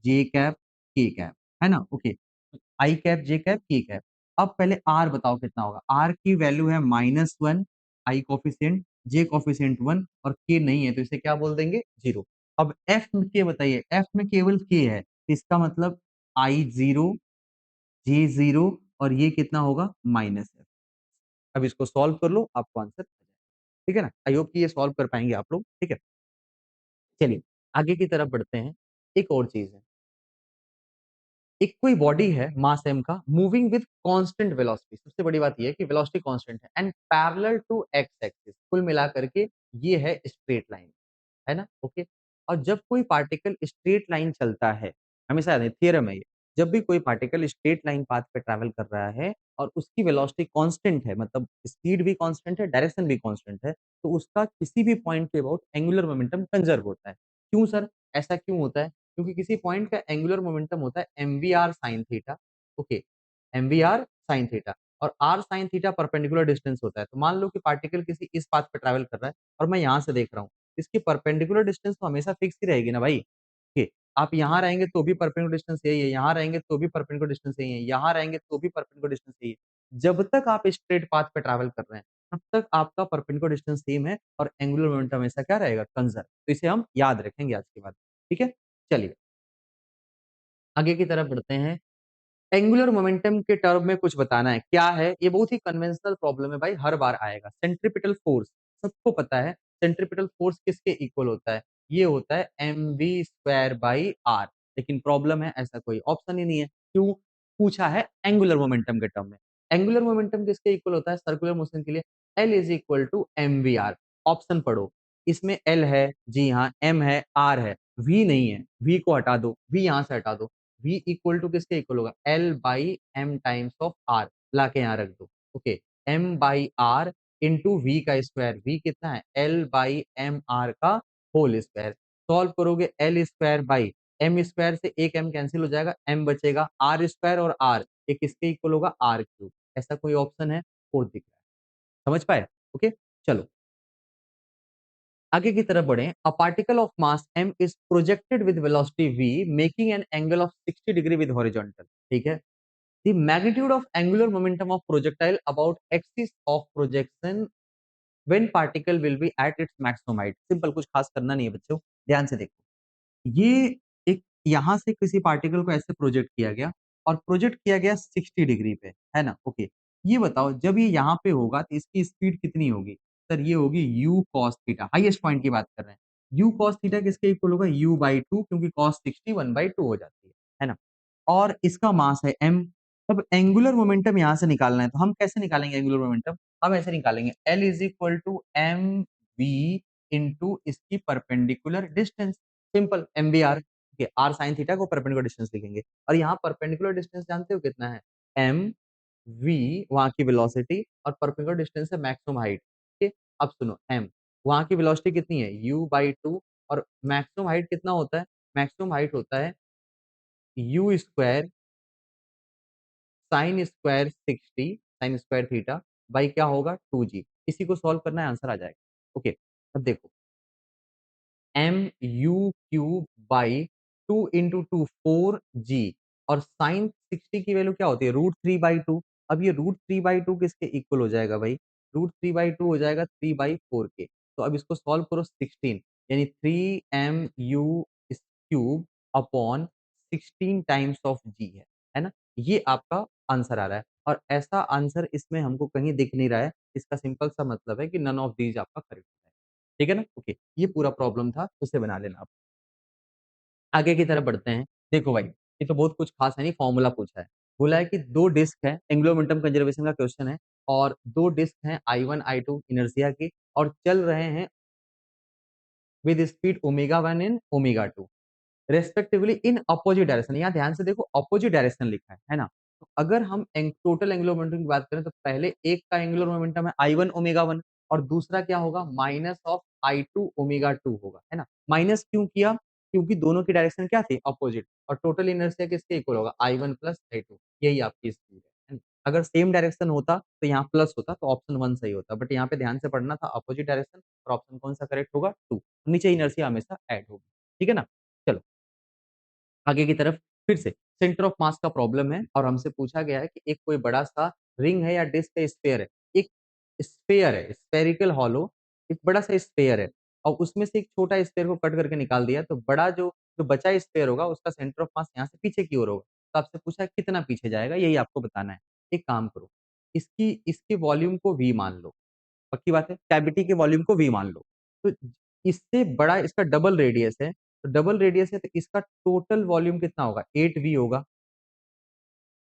j cap, k cap, है ना। Okay, i cap, j cap, k cap. अब पहले r बताओ कितना होगा, r की वैल्यू है -1, i कोफिशिएंट, j कोफिशिएंट 1 और k नहीं है, तो इसे क्या बोल देंगे, 0। अब f के बताइए, f में केवल k है, इसका मतलब I0 J0 और ये कितना होगा -f। अब इसको सॉल्व कर लो, आपको आंसर आ जाएगा। ठीक है ना? आई होप कि ये सॉल्व कर पाएंगे आप लोग। ठीक है, चलिए आगे की तरफ बढ़ते हैं। एक और चीज है, एक कोई बॉडी है मास m का, मूविंग विद कांस्टेंट वेलोसिटी। सबसे बड़ी बात ये है कि वेलोसिटी कांस्टेंट है and parallel to X axis. कुल मिलाकर के ये है स्ट्रेट लाइन, है ना? ओके। और जब कोई पार्टिकल स्ट्रेट लाइन चलता है, हमेशा याद है, थियरम है ये, जब भी कोई पार्टिकल स्ट्रेट लाइन पाथ पे ट्रैवल कर रहा है और उसकी वेलोसिटी कांस्टेंट है, मतलब स्पीड भी कांस्टेंट है, डायरेक्शन भी कांस्टेंट है, तो उसका किसी भी पॉइंट के अबाउट एंगुलर मोमेंटम कंजर्व होता है। क्यों सर, ऐसा क्यों होता है? क्योंकि किसी पॉइंट का एंगुलर मोमेंटम होता है mvr sin theta. Okay, mvr sin theta, और r sin theta perpendicular distance होता है। तो मान लो कि पार्टिकल किसी इस पाथ पे ट्रैवल कर रहा है और मैं यहाँ से देख रहा हूँ, इसकी परपेंडिकुलर डिस्टेंस तो हमेशा फिक्स ही रहेगी ना भाई। कि आप यहाँ रहेंगे तो भी परपेंडिकुलर डिस्टेंस यही है, यहाँ रहेंगे तो भी परपेंडिकुलर डिस्टेंस यही है, यहाँ रहेंगे तो भी परपेंडिकुलर डिस्टेंस यही है। जब तक आप स्ट्रेट पाथ पे ट्रैवल कर रहे हैं, तब तक आपका परपेंडिकुलर डिस्टेंस सेम है और एंगुलर मोमेंटम हमेशा क्या रहेगा, कंजर्व। तो इसे हम याद रखेंगे आज के बाद। ठीक है, चलिए आगे की तरफ बढ़ते हैं। एंगुलर मोमेंटम के टर्म में कुछ बताना है, क्या है ये? बहुत ही कन्वेंशनल प्रॉब्लम है भाई, हर बार आएगा। सेंट्रीपिटल फोर्स, सबको पता है सेंट्रीपिटल फोर्स किसके इक्वल होता है? ये होता है mv²/r। लेकिन प्रॉब्लम है, ऐसा कोई ऑप्शन ही नहीं है। क्यों? पूछा है एंगुलर मोमेंटम के टर्म में। एंगुलर मोमेंटम किसके इक्वल होता है सर्कुलर मोशन के लिए? L is equal to mvr। Option पढ़ो, इसमें L है जी हाँ, M है, R है, V नहीं है, V को हटा दो, V यहाँ से हटा दो। V इक्वल टू किसके इक्वल होगा? L by M times of R। ला के यहाँ रख दो। Okay, M by R into V का स्क्वायर। V कितना है? L बाई एम आर का होल स्क्वायर। सॉल्व करोगे L square by M square से एक M कैंसिल हो जाएगा, M बचेगा, R स्क्वायर और R एक किसके इक्वल होगा? R cube. ऐसा कोई ऑप्शन है? फोर्थ दिख रहा है, समझ पाए? ओके, चलो आगे की तरफ बढ़े। A particle of mass m is projected with velocity v making an angle of 60 degree with horizontal. ठीक है, the magnitude of angular momentum of projectile about axis of projection when particle will be at its maximum height. Simple, कुछ खास करना नहीं है बच्चों, ध्यान से देखो। ये एक यहाँ से किसी पार्टिकल को ऐसे प्रोजेक्ट किया गया और प्रोजेक्ट किया गया 60 डिग्री पे, है ना? ओके, ये बताओ जब ये यहाँ पे होगा तो इसकी स्पीड कितनी होगी? सर ये होगी u cos theta. Highest point की बात कर रहे हैं। u cos थीटा किसके इक्वल होगा? u/2, क्योंकि cos 60 1/2 हो जाती है ना? और इसका मास है m। अब एंगुलर मोमेंटम यहाँ से निकालना है, तो हम कैसे निकालेंगे एंगुलर मोमेंटम? हम ऐसे निकालेंगे, L is equal to M V into इसकी परपेंडिकुलर डिस्टेंस। Simple, mvr। ठीक है, r sin थीटा को परपेंडिकुलर डिस्टेंस लिखेंगे और यहाँ परपेंडिकुलर डिस्टेंस जानते हो कितना है? m v वहां की वेलोसिटी और परपेंडिकुलर डिस्टेंस है मैक्सिमम हाइट। ठीक है, अब सुनो, m वहां की वेलोसिटी कितनी है? u/2। और मैक्सिमम हाइट कितना होता है? मैक्सिमम हाइट होता है u square sine square 60 sign square theta by क्या होगा? 2g। इसी को सॉल्व करना है, आंसर आ जाएगा। ओके, अब देखो, M u cube by 2 × 2 4g, और साइन 60 की वैल्यू क्या होती है? √3/2। अब ये √3/2 किसके इक्वल हो जाएगा भाई? √3/2 हो जाएगा 3/4 के। तो अब इसको सॉल्व करो, 16 यानी 3mu cube upon 16 times of G है ना? ये आपका आंसर आ रहा है और ऐसा आंसर इसमें हमको कहीं दिख नहीं रहा है। इसका सिंपल सा मतलब है कि नन ऑफ दीज आपका करेक्ट है। ठीक है ना? ओके, ये पूरा प्रॉब्लम था, उसे बना लेना आप। आगे की तरफ बढ़ते हैं। देखो भाई, ये तो बहुत कुछ खास है नहीं, फॉर्मूला पूछा है। बोला है कि दो डिस्क है, एंगुलर मोमेंटम कंजर्वेशन का क्वेश्चन है, और दो डिस्क हैं I1 I2 इनर्शिया की, और चल रहे हैं with speed omega 1 and omega 2 respectively in opposite direction. यहाँ ध्यान से देखो, अपोजिट डायरेक्शन लिखा है ना? तो अगर हम टोटल एंगुलर मोमेंटम की बात करें तो पहले एक का एंगुलर मोमेंटम है I1 ओमेगा 1 और दूसरा क्या होगा? माइनस ऑफ I2 ओमेगा 2 होगा, है ना? माइनस क्यों किया? क्योंकि दोनों की डायरेक्शन क्या थी? अपोजिट। और टोटल इनर्शिया किसके इक्वल होगा? I1 plus I2। यही आपकी स्पीड है ना? अगर सेम डायरेक्शन होता तो यहाँ प्लस होता, तो ऑप्शन 1 सही होता, बट यहाँ पे ध्यान से पढ़ना था अपोजिट डायरेक्शन, और ऑप्शन कौन सा करेक्ट होगा? 2। नीचे इनर्शिया हमेशा ऐड होगी। ठीक है ना? चलो आगे की तरफ, फिर से सेंटर ऑफ मास का प्रॉब्लम है और हमसे पूछा गया है कि एक कोई बड़ा सा रिंग है या डिस्क है, स्फीयर है। एक स्फीयर है, स्फेरिकल हॉलो, एक बड़ा सा स्फीयर है और उसमें से एक छोटा स्फीयर को कट करके निकाल दिया, तो बड़ा जो जो बचा स्फीयर होगा उसका सेंटर ऑफ मास यहाँ से पीछे की ओर होगा। तो आपसे पूछा है कितना पीछे जाएगा, यही आपको बताना है। एक काम करो, इसकी वॉल्यूम को V मान लो, पक्की बात है, कैविटी के वॉल्यूम को V मान लो। तो इससे बड़ा इसका डबल रेडियस है, तो डबल रेडियस है तो इसका टोटल वॉल्यूम कितना होगा? 8V होगा।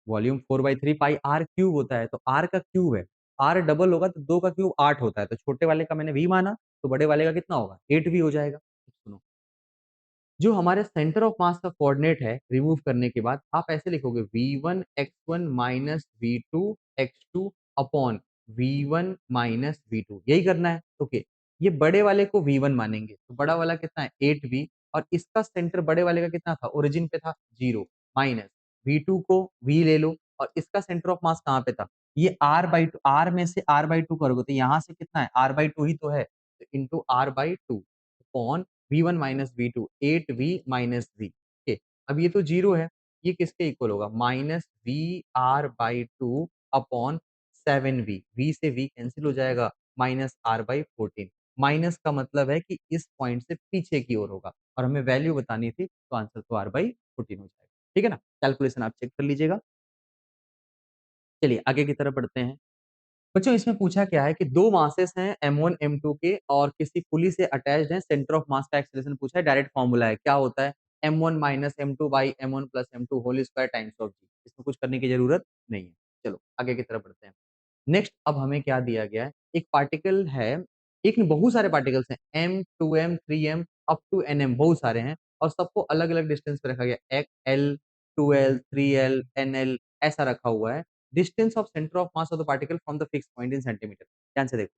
वॉल्यूम 4/3 पाई आर क्यूब होता है, तो आर का क्यूब है, आर डबल होगा तो 2 का क्यूब 8 होता है, तो छोटे वाले का मैंने V माना, तो बड़े वाले का कितना होगा? 8V हो जाएगा। सुनो, जो हमारे सेंटर ऑफ मास का कोऑर्डिनेट है रिमूव करने के बाद आप ऐसे लिखोगे v1 x1 minus v2 x2 upon v1 minus v2, यही करना है। ओके, ये बड़े वाले को v1 मानेंगे, तो बड़ा वाला कितना है? 8v, और इसका सेंटर बड़े वाले का कितना था? ओरिजिन पे था 0, माइनस v2 को v ले लो, और इसका सेंटर ऑफ मास कहाँ पे था? ये r/2, r में से r/2 करोगे तो यहाँ से कितना है? r/2 ही तो है, तो into r/2 upon v1 minus v2, 8v minus v। ठीक, अब ये तो जीरो है, ये किसके इक्वल होगा? Minus V R by two upon 7v, v से v कैंसिल हो जाएगा, माइनस आर बाई 14। माइनस का मतलब है कि इस पॉइंट से पीछे की ओर होगा, और हमें वैल्यू बतानी थी, तो आंसर तो आर बाई 14 हो जाएगा। ठीक है ना? कैलकुलेशन आप चेक कर लीजिएगा। चलिए आगे की तरफ बढ़ते हैं। बच्चों इसमें पूछा क्या है कि दो मासेस हैं m1 m2 के, और किसी पुली से अटैच्ड है, सेंटर ऑफ मास का एक्सेलरेशन पूछा है, डायरेक्ट फॉर्मूला है, क्या होता है? m1 minus m2 by m1 plus m2 whole square times of g। इसमें कुछ करने की जरूरत नहीं है। चलो आगे की तरफ बढ़ते हैं। नेक्स्ट अब हमें क्या दिया गया है? एक पार्टिकल है, एक नहीं बहुत सारे पार्टिकल्स हैं, m 2m 3m up to nm, बहुत सारे हैं, और सबको अलग अलग डिस्टेंस पे रखा गया, एक l 2l 3l nl ऐसा रखा हुआ है। Distance of centre of mass of the particle from the fix point in centimetre. ध्यान से देखो,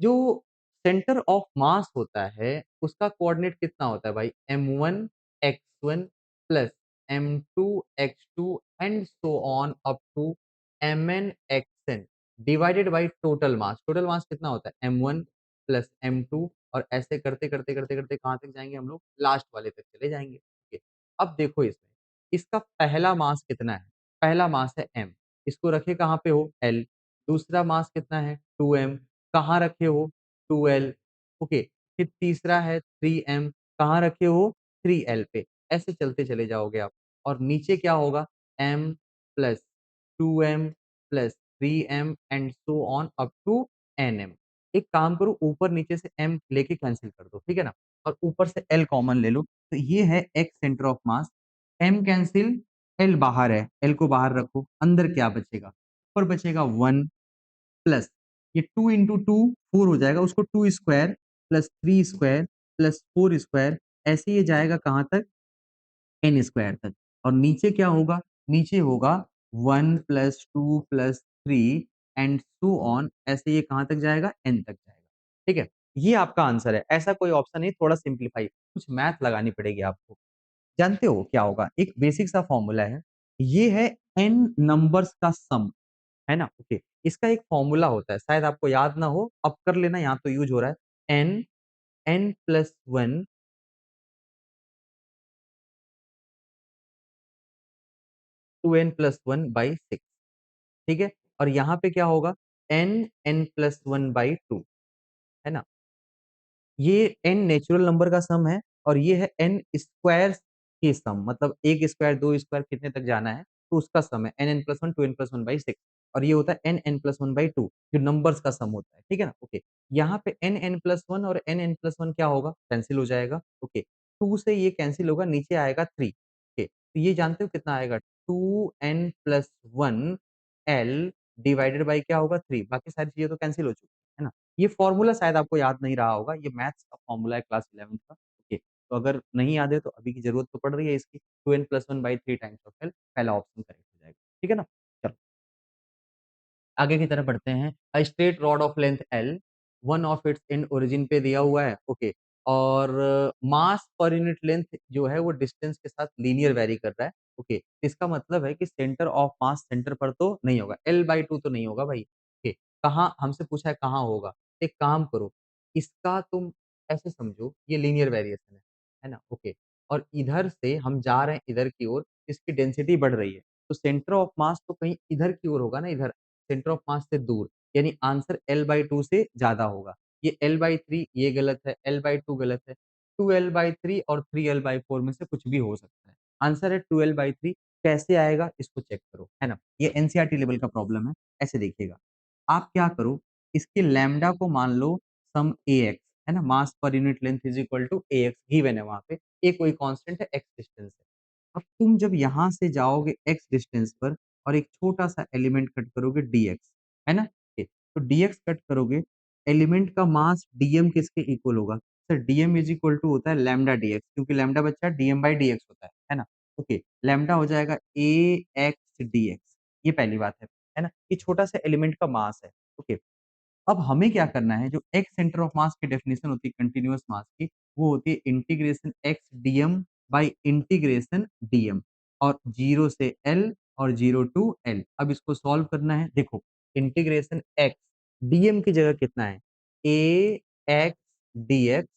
जो सेंटर ऑफ मास होता है उसका कोऑर्डिनेट कितना होता है भाई? m1 x1 plus m2 x2 and so on up to mn xn divided by total mass. Total mass कितना होता है? m1 प्लस m2, और ऐसे करते करते करते करते कहाँ तक जाएंगे हम लोग? लास्ट वाले तक चले जाएंगे। ठीक है, अब देखो इसमें इसका पहला मास कितना है? पहला मास है m, इसको रखे कहाँ पे हो? l। दूसरा मास कितना है? 2m, कहाँ रखे हो? 2l। ओके, फिर तीसरा है 3m, कहाँ रखे हो? 3l पे। ऐसे चलते चले जाओगे आप, और नीचे क्या होगा? m plus 2m plus 3m and so on up to nm। एक काम करो, ऊपर नीचे से m लेके कैंसिल कर दो, ठीक है ना, और ऊपर से l कॉमन ले लो, तो ये है x centre of mass. m cancel, l बाहर है, l को बाहर रखो, अंदर क्या बचेगा? ऊपर बचेगा 1 प्लस ये 2 इंटू टू 4 हो जाएगा, उसको 2 square plus 3 square plus 4 square, ऐसे ये जाएगा कहाँ तक? एन स्क्वायर तक। और नीचे क्या होगा? नीचे होगा 1 plus 2 plus 3 and so on, ऐसे ये कहाँ तक जाएगा? एन तक जाएगा। ठीक है, ये आपका आंसर है। ऐसा कोई ऑप्शन नहीं, थोड़ा सिंप्लीफाई, कुछ मैथ लगानी पड़ेगी आपको। जानते हो क्या होगा? एक बेसिक सा फॉर्मूला है, ये है एन नंबर्स का सम, है ना? ओके, इसका एक फॉर्मूला होता है, शायद आपको याद ना हो, अब कर लेना, यहाँ तो यूज हो रहा है। N N plus one 2n plus one by six. ठीक है, और यहाँ पे क्या होगा? N N plus one by two, है ना? ये एन नेचुरल नंबर का सम है, और ये है एन स्क्वायर के सम, मतलब एक स्क्वायर दो स्क्वायर कितने तक जाना है, तो उसका सम है N N plus one 2n+1/6। और ये होता है N N plus one by two, जो नंबर्स का सम होता है। ठीक है ना? ओके, यहाँ पे एन एन प्लस वन और एन एन प्लस वन क्या होगा? कैंसिल हो जाएगा। ओके, टू से ये कैंसिल होगा, नीचे आएगा थ्री। ओके, तो ये जानते हो कितना आएगा? 2n+1 एल डिवाइडेड बाई क्या होगा? थ्री। बाकी सारी चीजें तो कैंसिल हो चुकी है ना? ये फॉर्मूला शायद आपको याद नहीं रहा होगा, ये मैथ्स का फॉर्मूला है क्लास 11th का। ओके, तो अगर नहीं याद है तो अभी की जरूरत तो पड़ रही है इसकी। 2n+1/3 टाइम्स ऑफ एल, पहला ऑप्शन करेक्ट हो जाएगा। ठीक है ना? चलो आगे की तरफ बढ़ते हैं। A straight rod of length L, one of its and origin पे दिया हुआ है। ओके, और मास पर यूनिट लेंथ जो है वो डिस्टेंस के साथ लीनियर वेरी कर रहा है। ओके, इसका मतलब है कि सेंटर ऑफ मास सेंटर पर तो नहीं होगा, l/2 तो नहीं होगा भाई। ओके, कहाँ हमसे पूछा है कहाँ होगा? एक काम करो, इसका तुम ऐसे समझो, ये लीनियर वेरिएशन है ना? ओके, और इधर से हम जा रहे हैं इधर की ओर, इसकी डेंसिटी बढ़ रही है, तो सेंटर ऑफ मास तो कहीं इधर की ओर होगा ना, इधर सेंटर ऑफ मास से दूर, यानी आंसर l/2 से ज्यादा होगा। ये l/3 ये गलत है, l/2 गलत है। 2l/3 और 3l/4 में से कुछ भी हो सकता है। आंसर है 2l/3। कैसे आएगा इसको चेक करो, है ना? ये एनसीईआरटी लेवल का प्रॉब्लम है। ऐसे देखिएगा, आप क्या करो, इसके लैम्ब्डा को मान लो सम ax, है ना? Mass per unit length is equal to ax given है वहां पे। ए कोई कांस्टेंट है, x डिस्टेंस है। अब तुम जब यहाँ से जाओगे x डिस्टेंस पर और एक छोटा सा एलिमेंट कट करोगे dx, है ना? तो dx कट करोगे, एलिमेंट का मास dm किसके इक्वल होगा? Sir dm is equal to होता है लैम्डा dx, क्योंकि लैम्डा बच्चा dm बाई dx होता है ना? ओके, लैम्डा हो जाएगा ax dx। ये पहली बात है ना? ये छोटा सा एलिमेंट का मास है। ओके, अब हमें क्या करना है, जो एक्स सेंटर ऑफ मास की डेफिनेशन होती है कंटीन्यूअस मास की, वो होती है integration x DM by integration DM, और जीरो से एल और जीरो टू एल। अब इसको सॉल्व करना है, देखो इंटीग्रेशन एक्स डीएम की जगह कितना है, A X D X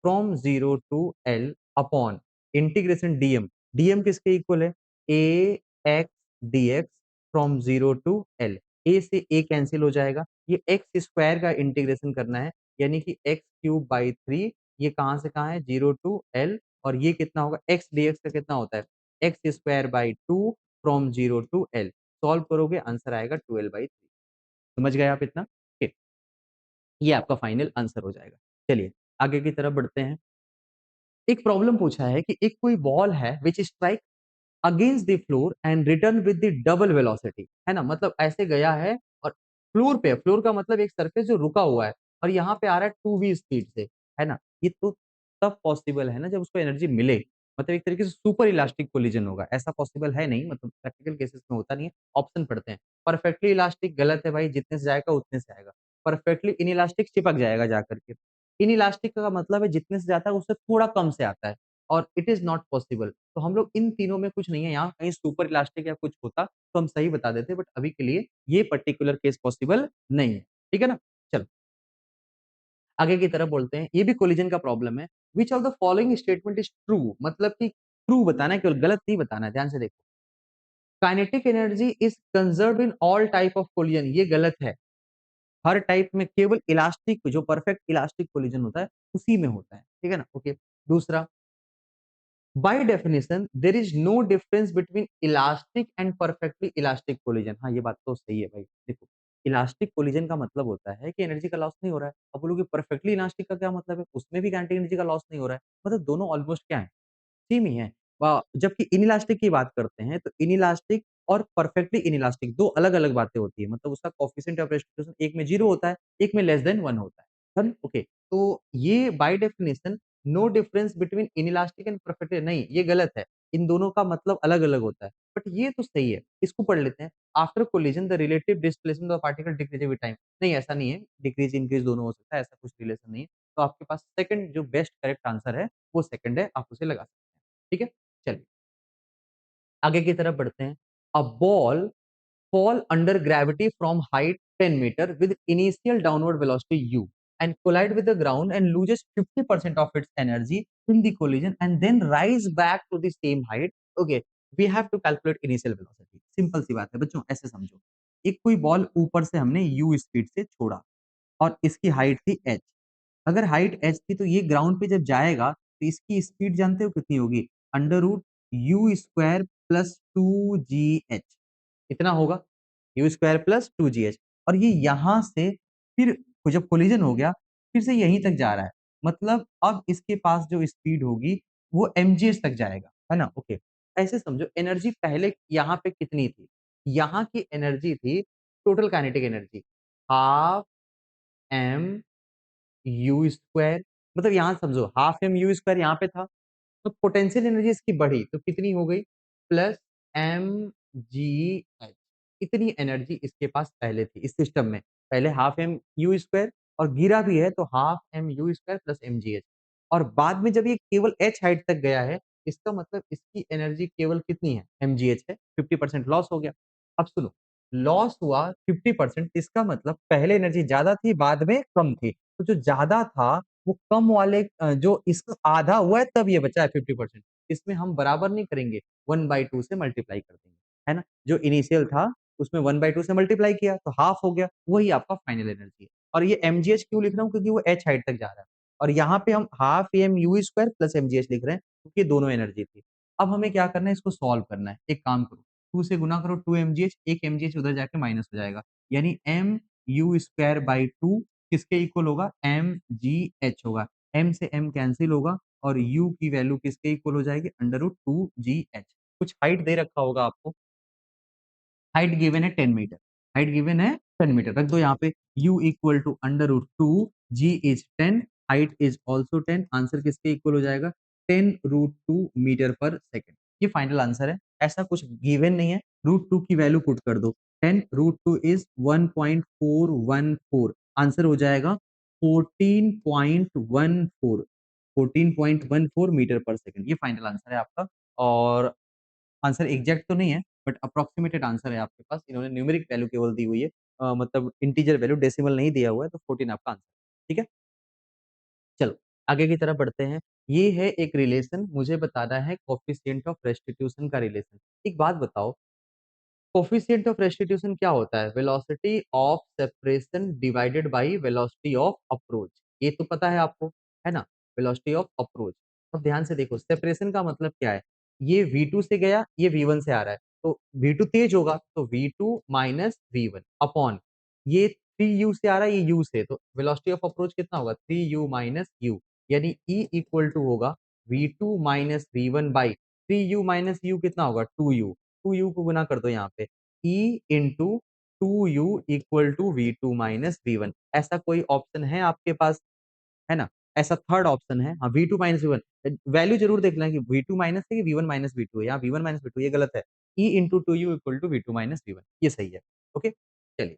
from zero to L upon integration DM. DM किसके इक्वल है, A X D X from zero to L. A से ए कैंसिल हो जाएगा, ये एक्स स्क्वायर का इंटीग्रेशन करना है, यानी कि एक्स क्यूब बाई थ्री। ये कहाँ से कहाँ है, जीरो टू एल, और ये कितना होगा, एक्स डीएक्स का कितना होता है, X square by two from zero to L. Solve करोगे आंसर आएगा 12/3। समझ गए आप इतना? ठीक, ये आपका फाइनल आंसर हो जाएगा। चलिए आगे की तरफ बढ़ते हैं। एक प्रॉब्लम पूछा है कि एक कोई बॉल है विच strike against the floor and return with the double velocity, है ना? मतलब ऐसे गया है और फ्लोर पे, फ्लोर का मतलब एक सरफेस जो रुका हुआ है, और यहाँ पे आ रहा है 2v स्पीड से, है ना? ये तो तब पॉसिबल है ना जब उसको एनर्जी मिले, मतलब एक तरीके से सुपर इलास्टिक कोलिजन होगा। ऐसा पॉसिबल है नहीं, मतलब प्रैक्टिकल केसेस में होता नहीं है। ऑप्शन पढ़ते हैं। परफेक्टली इलास्टिक गलत है भाई, जितने से जाएगा उतने से आएगा। परफेक्टली इनइलास्टिक चिपक जाएगा जाकर के। इनइलास्टिक का मतलब है जितने से जाता है उससे थोड़ा कम से आता है, और इट इज नॉट पॉसिबल। तो हम लोग इन तीनों में कुछ नहीं है, यहाँ कहीं सुपर इलास्टिक या कुछ होता तो हम सही बता देते, बट अभी के लिए ये पर्टिकुलर केस पॉसिबल नहीं है। ठीक है ना? चलो आगे की तरफ बोलते हैं। ये भी कोलिजन का प्रॉब्लम है। Which of the following statement is true, मतलब कि ट्रू बताना है, केवल गलत नहीं बताना है। ध्यान से देखो, kinetic energy is conserve in all type of collision, ये गलत है। हर टाइप में केवल इलास्टिक, जो परफेक्ट इलास्टिक कोलिजन होता है उसी में होता है। ठीक है ना? ओके, दूसरा, by definition there is no difference between elastic and perfectly elastic collision. हाँ, ये बात तो सही है भाई। देखो, इलास्टिक कोलिजन का मतलब होता है कि एनर्जी का लॉस नहीं हो रहा है। अब बोलोगे परफेक्टली इलास्टिक का क्या मतलब है, उसमें भी काइनेटिक एनर्जी का लॉस नहीं हो रहा है। मतलब दोनों ऑलमोस्ट क्या है, सेम ही है। जबकि इनइलास्टिक की बात करते हैं तो इनइलास्टिक और परफेक्टली इनइलास्टिक दो अलग-अलग बातें होती है। मतलब उसका कोएफिशिएंट ऑफ रेस्टिट्यूशन एक में 0 होता है, एक में लेस देन 1 होता है। डन? ओके। तो ये by definition no difference between inelastic and perfectly, नहीं, ये गलत है। इन दोनों का मतलब अलग-अलग होता है। बट ये तो सही है। इसको पढ़ लेते हैं। After collision the relative displacement of particle decrease with time. नहीं, ऐसा नहीं है। डिक्रीज इंक्रीज दोनों हो सकता है, ऐसा कुछ रिलेशन नहीं है। तो आपके पास सेकंड जो बेस्ट करेक्ट आंसर है वो सेकंड है, आप उसे लगा सकते हैं। ठीक है? चलिए आगे की तरफ बढ़ते हैं। A ball fall under gravity from height 10 meter with initial downward velocity u and collide with the ground and loses 50% of its energy in the collision and then rise back to the same height. Okay, we have to calculate initial velocity. Simple सी बात है बच्चों, ऐसे समझो। एक कोई ball ऊपर से हमने u स्पीड से छोड़ा और इसकी हाइट थी h। अगर हाइट h थी तो ये ग्राउंड पे जब जाएगा तो इसकी स्पीड जानते हो कितनी होगी, under root U square plus two G H. कितना होगा, U square plus two G H. और ये यहां से फिर जब कोलिजन हो गया फिर से यहीं तक जा रहा है, मतलब अब इसके पास जो स्पीड होगी वो एमजीएच तक जाएगा, है ना? ओके, ऐसे समझो एनर्जी पहले यहाँ पे कितनी थी, यहाँ की एनर्जी थी total kinetic energy half M U square. मतलब यहाँ समझो हाफ एम यू स्क्वायर यहाँ पे था, तो पोटेंशियल एनर्जी इसकी बढ़ी तो कितनी हो गई, प्लस एम जी एच। इतनी एनर्जी इसके पास पहले थी इस सिस्टम में, पहले हाफ एम यू स्क्वायर, और गिरा भी है तो half M U square plus M G H. और बाद में जब ये केवल एच हाइट तक गया है, इसका मतलब इसकी एनर्जी केवल कितनी है, एम जी एच है। 50% लॉस हो गया। अब सुनो, लॉस हुआ 50%, इसका मतलब पहले एनर्जी ज्यादा थी बाद में कम थी, तो जो ज्यादा था वो कम वाले जो इसका आधा हुआ है तब ये बचा है 50%। इसमें हम बराबर नहीं करेंगे, 1/2 से मल्टीप्लाई कर देंगे, है ना? जो इनिशियल था उसमें 1/2 से मल्टीप्लाई किया तो हाफ हो गया, वही आपका फाइनल एनर्जी है। और ये एमजीएच क्यों लिख रहा हूँ, क्योंकि वो एच हाइट तक जा रहा है। और यहाँ पे हम half M U square plus M G H लिख रहे हैं क्योंकि ये दोनों एनर्जी थी। अब हमें क्या करना है, इसको सॉल्व करना है। एक काम करो, 2 से गुना करो, 2 एम जी एच, एक एम जी एच उधर जाके माइनस हो जाएगा, यानी एम यू स्क्वायर बाई 2 किसके इक्वल होगा, एम जी एच होगा। एम से एम कैंसिल होगा और यू की वैल्यू किसके इक्वल हो जाएगी, अंडर रूट 2 जी एच। कुछ हाइट दे रखा होगा आपको, हाइट गिवन है 10 मीटर, हाइट गिवन है 10 मीटर, रख दो यहाँ पे u equal to under root 2, g is 10, height is also 10, answer किसके इक्वल हो जाएगा, 10 रूट 2 मीटर पर सेकेंड। ये फाइनल आंसर है, ऐसा कुछ गिवन नहीं है, रूट 2 की वैल्यू पुट कर दो, 10 रूट 2 इज 1.414, आंसर हो जाएगा 14.14, 14.14 मीटर पर सेकेंड। ये फाइनल आंसर है आपका, और आंसर एग्जैक्ट तो नहीं है बट अप्रोक्सीमेटेड आंसर है आपके पास। इन्होंने न्यूमेरिक वैल्यू केवल दी हुई है, मतलब इंटीजर वैल्यू, डेसिमल नहीं दिया हुआ है, तो 14 आपका आंसर। ठीक है, चलो आगे की तरफ बढ़ते हैं। ये है एक रिलेशन, मुझे बताना है कोफिशिएंट ऑफ रेस्टिट्यूशन का रिलेशन। एक बात बताओ, कोफिशिएंट ऑफ रेस्टिट्यूशन क्या होता है, velocity of separation divided by velocity of approach. ये तो पता है आपको, है ना, वेलोसिटी ऑफ अप्रोच। अब ध्यान से देखो, सेपरेशन का मतलब क्या है, ये V2 से गया, ये V1 से आ रहा है, तो V2 तेज होगा तो V2 माइनस V1 अपॉन, ये 3U से आ रहा है, ये U से, तो वेलोसिटी ऑफ अप्रोच कितना होगा, 3U माइनस U, यानी E इक्वल टू होगा V2 minus V1 by 3U minus U कितना होगा, 2U, 2U को गुना कर दो यहाँ पे, E into 2U equal to V2 minus V1। ऐसा कोई ऑप्शन है आपके पास, है ना, ऐसा थर्ड ऑप्शन है, हाँ V2 माइनस V1, वैल्यू जरूर देखना कि V2 माइनस है कि V1 माइनस V2 है, यहाँ V1 माइनस V2 ये गलत है, E into 2U equal to V2 minus V1 ये सही है। ओके, चलिए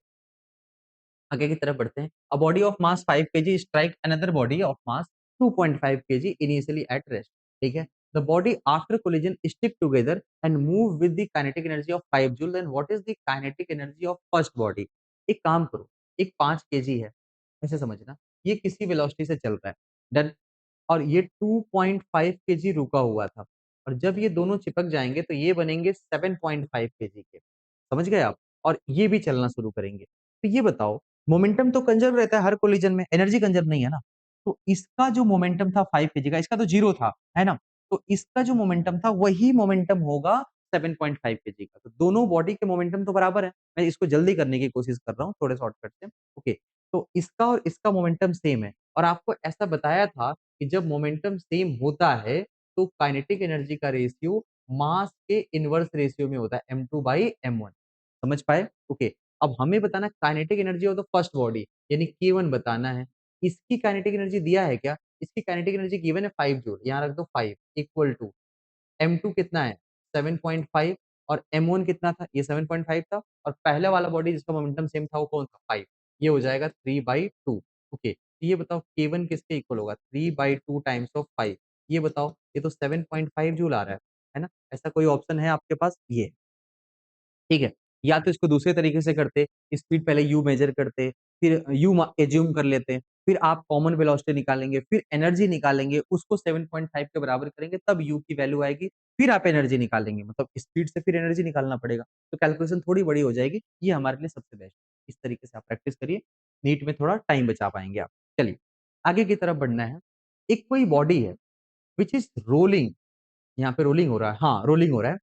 आगे की तरफ बढ़ते हैं। A body of mass 5 KG strike another body of mass 2.5 KG initially at rest. ठीक है, the body after collision stick together and move with the kinetic energy of 5 joule, then what is the kinetic energy of first body. एक काम करो, एक 5 KG है, ऐसे समझना, ये किसी वेलोसिटी से चल रहा है, डन, और ये 2.5 केजी रुका हुआ था, और जब ये दोनों चिपक जाएंगे तो ये बनेंगे 7.5 केजी के, समझ गए आप, और ये भी चलना शुरू करेंगे। तो ये बताओ, मोमेंटम तो कंजर्व रहता है हर कोलिजन में, एनर्जी कंजर्व नहीं है ना, तो इसका जो मोमेंटम था 5 केजी का, इसका तो जीरो था, है ना, तो इसका जो मोमेंटम था वही मोमेंटम होगा 7.5 केजी का, तो दोनों बॉडी के मोमेंटम तो बराबर है। मैं इसको जल्दी करने की कोशिश कर रहा हूँ थोड़े शॉर्टकट से। ओके, तो इसका और इसका मोमेंटम सेम है, और आपको ऐसा बताया था कि जब मोमेंटम सेम होता है तो काइनेटिक एनर्जी का रेशियो मास के इनवर्स रेशियो में होता है, m2/m1। समझ पाए? ओके, अब हमें बताना kinetic energy of the first body, यानी K1 बताना है। इसकी काइनेटिक एनर्जी दिया है क्या? इसकी काइनेटिक एनर्जी गिवन है 5 जूल, यहाँ रख दो 5 इक्वल टू M2 कितना है 7.5, और M1 कितना था, ये 7.5 था, और पहले वाला बॉडी जिसका मोमेंटम सेम था वो कौन था, 5, ये हो जाएगा 3/2। ओके, तो ये बताओ K1 किसके इक्वल होगा, 3/2 टाइम्स ऑफ 5, ये बताओ, ये तो 7.5 जूल आ रहा है ना, ऐसा कोई ऑप्शन है आपके पास, ये ठीक है। या तो इसको दूसरे तरीके से करते, स्पीड पहले यू मेजर करते, फिर यू एज्यूम कर लेते, फिर आप कॉमन वेलोसिटी निकालेंगे, फिर एनर्जी निकालेंगे, उसको 7.5 के बराबर करेंगे, तब यू की वैल्यू आएगी, फिर आप एनर्जी निकालेंगे, मतलब स्पीड से फिर एनर्जी निकालना पड़ेगा, तो कैलकुलेशन थोड़ी बड़ी हो जाएगी, ये हमारे लिए सबसे बेस्ट। इस तरीके से आप प्रैक्टिस करिए, नीट में थोड़ा टाइम बचा पाएंगे आप। चलिए आगे की तरफ बढ़ना है। एक कोई बॉडी है विच इज रोलिंग, यहाँ पे रोलिंग हो रहा है, हाँ रोलिंग हो रहा है,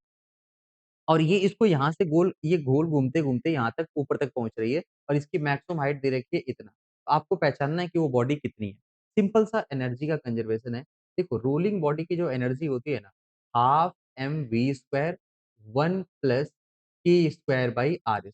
और ये इसको यहाँ से गोल, ये गोल घूमते घूमते यहाँ तक ऊपर तक पहुंच रही है, और इसकी मैक्सिमम हाइट दे रखी है इतना, तो आपको पहचानना है कि वो बॉडी कितनी है। सिंपल सा एनर्जी का कंजर्वेशन है। देखो रोलिंग बॉडी की जो एनर्जी होती है ना, half M V square 1 + k² by r²,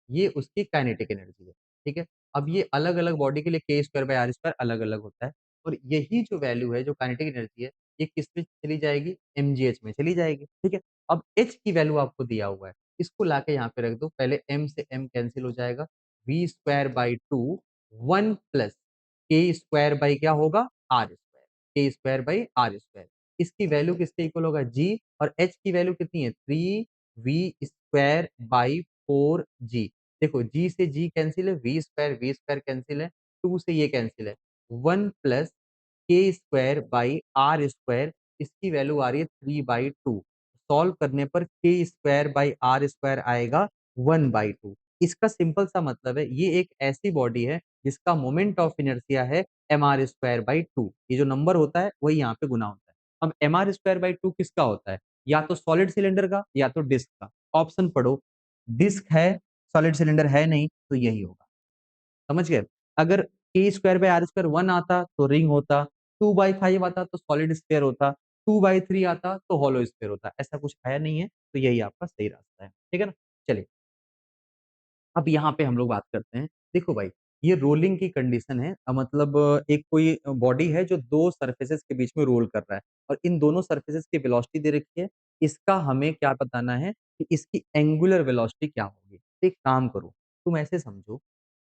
ये उसकी काइनेटिक एनर्जी है। ठीक है, अब ये अलग अलग बॉडी के लिए k² बाई r² अलग अलग होता है, और यही जो वैल्यू है, जो काइनेटिक एनर्जी है, ये किस में चली जाएगी, mgh में चली जाएगी। ठीक है, अब h की वैल्यू आपको दिया हुआ है, इसको लाके यहाँ पे रख दो, पहले m से m कैंसिल हो जाएगा, v²/2 1 + k² बाई क्या होगा, r², k² बाई r², इसकी वैल्यू किसके इक्वल होगा, g, और h की वैल्यू कितनी है, 3v² बाई 4g। देखो g से g कैंसिल है, v² कैंसिल है, 2 से ये कैंसिल है, 1 + k² बाई r², इसकी वैल्यू आ रही है 3/2, सॉल्व करने पर k² बाई r² आएगा 1/2, इसका सिंपल सा मतलब है ये एक ऐसी बॉडी है जिसका मोमेंट ऑफ इनर्शिया है mr² by 2। ये जो नंबर होता है वही यहाँ पे गुना होता है। अब mr²by 2 किसका होता है? या तो सॉलिड सिलेंडर का या तो डिस्क का। ऑप्शन पढ़ो, डिस्क है, सॉलिड सिलेंडर है नहीं, तो यही होगा। समझ गए? अगर k² by r² 1 आता तो रिंग होता, 2/5 आता तो सॉलिड स्फीयर होता, 2/3 आता तो हॉलो स्फीयर होता। ऐसा कुछ है नहीं है, तो यही आपका सही रास्ता है। ठीक है ना? चलिए, अब यहाँ पे हम लोग बात करते हैं। देखो भाई, ये रोलिंग की कंडीशन है, मतलब एक कोई बॉडी है जो दो सरफेसेस के बीच में रोल कर रहा है और इन दोनों सरफेसेस की वेलोसिटी दे रखी है। इसका हमें क्या बताना है कि इसकी एंगुलर वेलोसिटी क्या होगी। तो एक काम करो, तुम ऐसे समझो,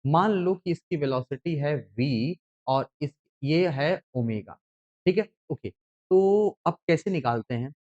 मान लो कि इसकी वेलोसिटी है v और इस ये है ओमेगा। ठीक है? ओके। तो अब कैसे निकालते हैं?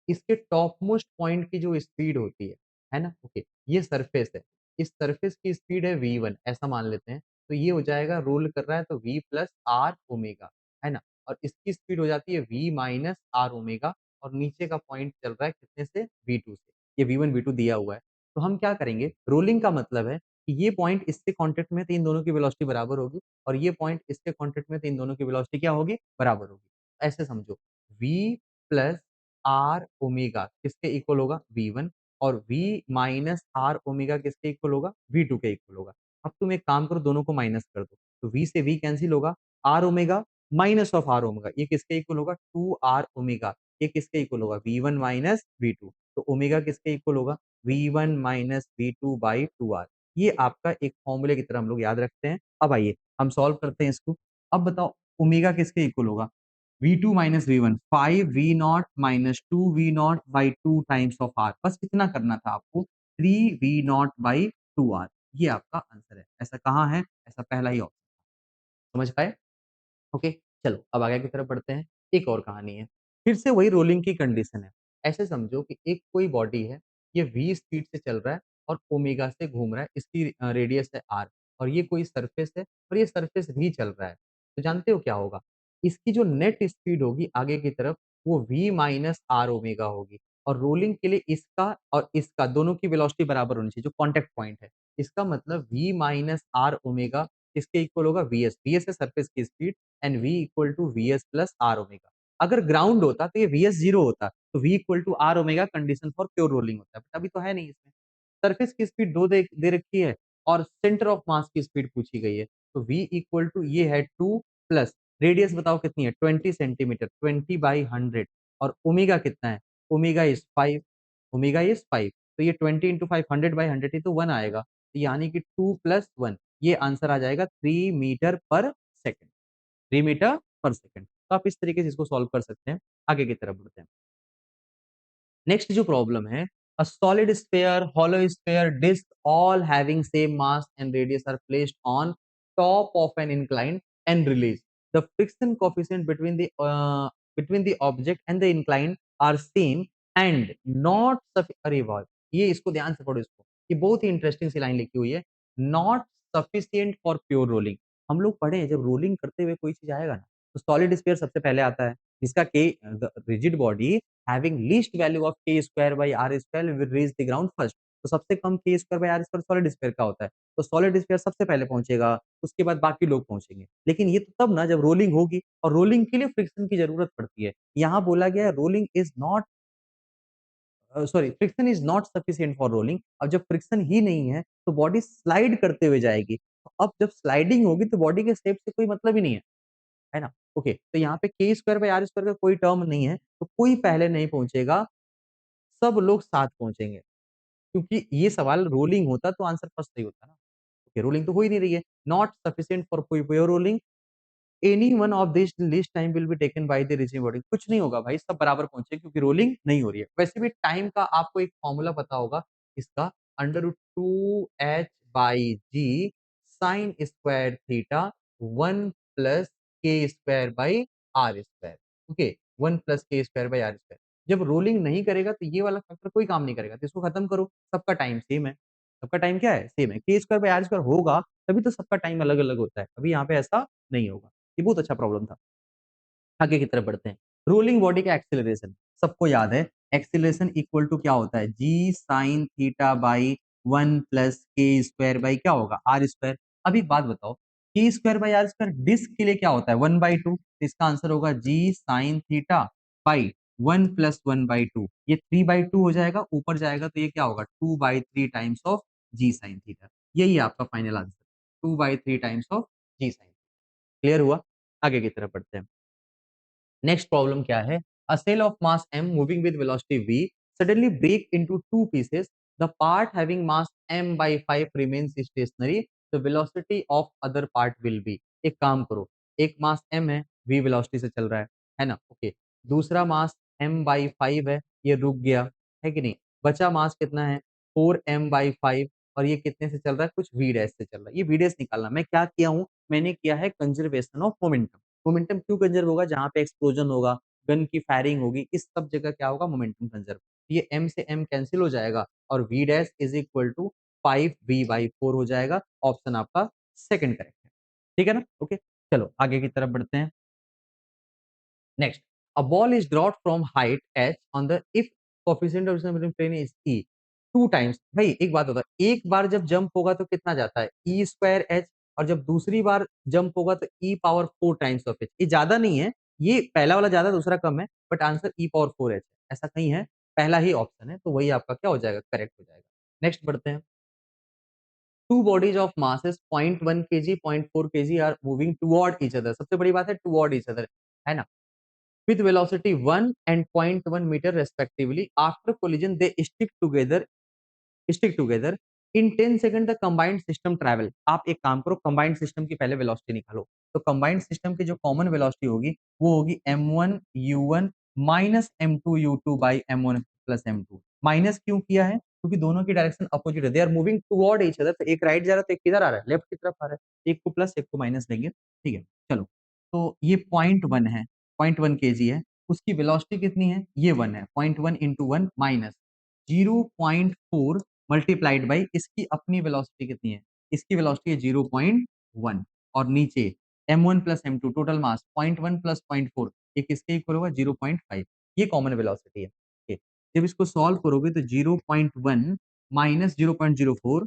इसके टॉप मोस्ट पॉइंट की जो स्पीड होती है ना? ओके, ये सरफेस है, इस सरफेस की स्पीड है v1, ऐसा मान लेते हैं। तो ये हो जाएगा, रोल कर रहा है तो v प्लस आर ओमेगा, है ना? और इसकी स्पीड हो जाती है v माइनस आर ओमेगा, और नीचे का पॉइंट चल रहा है कितने से? v2 से। ये v1 v2 दिया हुआ है। तो हम क्या करेंगे, रोलिंग का मतलब है कि ये पॉइंट इससे कांटेक्ट में है तो इन दोनों की वेलोसिटी बराबर होगी, और ये पॉइंट इससे कांटेक्ट में है तो इन दोनों की वेलोसिटी क्या होगी? बराबर होगी। ऐसे समझो, v प्लस आर ओमेगा किसके इक्वल होगा? V1, और V माइनस आर ओमेगा किसके इक्वल होगा? V2 के इक्वल होगा। अब तुम एक काम करो, दोनों को माइनस कर दो, तो V से V कैंसिल होगा, R omega minus of R omega ये किसके इक्वल होगा? 2r omega. ये किसके इक्वल होगा? V1 minus V2। तो ओमेगा किसके इक्वल होगा? V1 minus V2/2r। ये आपका एक फॉर्मूले की तरह हम लोग याद रखते हैं। अब आइए हम सॉल्व करते हैं इसको। अब बताओ, ओमेगा किसके इक्वल होगा? V2 minus V1, 5V0 minus 2V0/2 times of R। बस इतना करना था आपको, 3V0/2R। ये आपका आंसर है। ऐसा कहाँ है? ऐसा पहला ही ऑप्शन। समझ पाए? ओके, चलो अब आगे की तरफ बढ़ते हैं। एक और कहानी है, फिर से वही रोलिंग की कंडीशन है। ऐसे समझो कि एक कोई बॉडी है, ये v स्पीड से चल रहा है और ओमेगा से घूम रहा है, इसकी रेडियस है r, और ये कोई सरफेस है और ये सरफेस भी चल रहा है। तो जानते हो क्या होगा? इसकी जो नेट स्पीड होगी आगे की तरफ, वो v माइनस आर ओमेगा होगी, और रोलिंग के लिए इसका और इसका दोनों की वेलोसिटी बराबर होनी चाहिए, जो कॉन्टेक्ट पॉइंट है। इसका मतलब v माइनस आर ओमेगा किसके इक्वल होगा? vs। vs है सरफेस की speed, and v equal to vs plus R omega. अगर ग्राउंड होता तो ये vs जीरो होता, तो v equal to R omega condition for pure rolling होता है, बट अभी तो है नहीं इसमें। सरफेस की स्पीड दो दे रखी है और सेंटर ऑफ मास की स्पीड पूछी गई है, तो v इक्वल टू ये है 2 प्लस रेडियस बताओ कितनी है? 20 सेंटीमीटर, 20/100, और ओमेगा कितना है? Omega is 5। ओमेगा इज 5, तो ये 20 इंटू 5, 100/100 ही तो 1 आएगा, तो यानी कि 2 प्लस 1, ये आंसर आ जाएगा 3 मीटर पर सेकेंड। 3 metre per second. तो आप इस तरीके से इसको सॉल्व कर सकते हैं। आगे की तरफ बढ़ते हैं। नेक्स्ट जो प्रॉब्लम है, a solid sphere, hollow sphere, disk, all having same mass and radius are placed on top of an incline and released. The friction coefficient between the object and the incline are same and not अरे वाह, ये इसको ध्यान से पढ़ो इसको, ये बहुत ही इंटरेस्टिंग सी लाइन लिखी हुई है। Not sufficient for pure rolling. हम लोग पढ़े हैं, जब रोलिंग करते हुए कोई चीज आएगा ना, तो सॉलिड स्फीयर सबसे पहले आता है, जिसका के rigid body having least value of k square by r square will reach the ground first। तो सबसे कम k square by r square solid sphere का होता है, तो सॉलिड स्फीयर सबसे पहले पहुंचेगा, उसके बाद बाकी लोग पहुंचेंगे। लेकिन ये तो तब ना जब रोलिंग होगी, और रोलिंग के लिए फ्रिक्शन की जरूरत पड़ती है। यहाँ बोला गया है rolling is not, sorry, friction is not sufficient for rolling. अब जब फ्रिक्शन ही नहीं है तो बॉडी स्लाइड करते हुए जाएगी, तो अब जब स्लाइडिंग होगी तो बॉडी के शेप से कोई मतलब ही नहीं है ना? ओके, तो यहाँ पे k square by R square का कोई टर्म नहीं है, तो कोई पहले नहीं पहुंचेगा, सब लोग साथ पहुंचेंगे। क्योंकि ये सवाल रोलिंग होता तो आंसर फर्स्ट सही होता ना। ओके, रोलिंग तो हो ही नहीं रही है। Not sufficient for pure rolling, any one of this least time will be taken by the receiving body. कुछ नहीं होगा भाई, सब बराबर पहुंचे क्योंकि रोलिंग नहीं हो रही है। वैसे भी टाइम का आपको एक फॉर्मूला पता होगा इसका, √2h/g sine square theta 1 plus K square by R square. Okay, 1 plus K square by R square. जब रोलिंग नहीं करेगा तो ये वाला फैक्टर कोई काम नहीं करेगा, तो इसको खत्म करो। सबका टाइम सेम है, सबका टाइम क्या है? सेम है। के स्क्वायर बाई आर स्क्वायर होगा तभी तो सबका टाइम अलग अलग होता है, अभी यहाँ पे ऐसा नहीं होगा। ये बहुत अच्छा प्रॉब्लम था। आगे की तरफ बढ़ते हैं। रोलिंग बॉडी का एक्सेलरेशन सबको याद है, एक्सेलरेशन इक्वल टू क्या होता है? G sine theta by one plus K square by क्या होगा आर स्क्वायर। अब एक बात बताओ, K square by R square disc के लिए क्या होता है 1/2, तो इसका आंसर होगा जी साइन थीटा बाई 1+1/2। ये 3/2 हो जाएगा, ऊपर जाएगा तो ये क्या होगा 2/3 times of G sine theta. यही है आपका final answer, 2/3 times of G sine. Clear हुआ? आगे की तरफ बढ़ते हैं। नेक्स्ट प्रॉब्लम क्या है? A shell of mass m moving with velocity v suddenly break into two pieces. The part having mass m by 5 remains stationary. The velocity of other part will be. एक काम करो, एक मास m है, v velocity से चल रहा है ना? ओके। दूसरा मास m by 5 है, ये रुक गया, है कि नहीं? बचा मास कितना है? 4m/5, और ये कितने से चल रहा है? कुछ v डैश से चल रहा है। ये v डैश निकालना, मैं क्या किया हूँ? मैंने किया है कंजर्वेशन ऑफ मोमेंटम। मोमेंटम क्यों कंजर्व होगा? जहां पे एक्सप्लोजन होगा, गन की फायरिंग होगी, इस सब जगह क्या होगा? Momentum conserve. ये m से m कैंसिल हो जाएगा और v dash is equal to 5v/4 हो जाएगा। ऑप्शन आपका सेकंड करेक्ट है। ठीक है ना? ओके, चलो आगे की तरफ बढ़ते हैं। Next, a ball is dropped from height h on the if coefficient of between plane is e two times. भाई एक बात होता है, एक बार जब जंप होगा तो कितना जाता है? ई स्क्वायर एच, और जब दूसरी बार जंप होगा तो ई पावर 4 टाइम्स ऑफ एच। ये ज्यादा नहीं है, ये पहला वाला ज्यादा दूसरा कम है, but answer E power 4 h है, ऐसा कहीं है, पहला ही ऑप्शन है, तो वही आपका क्या हो जाएगा? करेक्ट हो जाएगा। नेक्स्ट बढ़ते हैं। Two bodies of masses 0.1 kg 0.4 kg are moving toward each other. सबसे बड़ी बात है टुवर्ड ईच अदर, है ना? with velocity 1 and 0.1 meter respectively. After collision, they stick together. In 10 second the combined system travel. आप एक काम करो, कंबाइंड सिस्टम की पहले वेलोसिटी निकालो। तो कंबाइंड सिस्टम की जो कॉमन वेलोसिटी होगी वो होगी m1u1 minus m2u2 by m1 plus m2। Minus क्यों किया है? क्योंकि दोनों की डायरेक्शन अपोजिट है, they are moving toward each other. तो एक राइट जा रहा है तो एक किधर आ रहा है? लेफ्ट की तरफ आ रहा है। एक को प्लस एक को माइनस लेंगे, ठीक है। चलो, तो ये 0.1 है, 0.1 केजी है, उसकी वेलोसिटी कितनी है? ये 1 है, 0.1 इंटू 1 माइनस 0.4 मल्टीप्लाइड बाई इसकी अपनी वेलोसिटी कितनी है? इसकी वेलोसिटी है 0.1, और नीचे m1 plus m2 total mass 0.1 plus 0.4, ये किसके इक्वल होगा? 0.5। ये कॉमन वेलोसिटी है। ठीक। जब इसको सॉल्व करोगे तो 0.1 माइनस 0.04,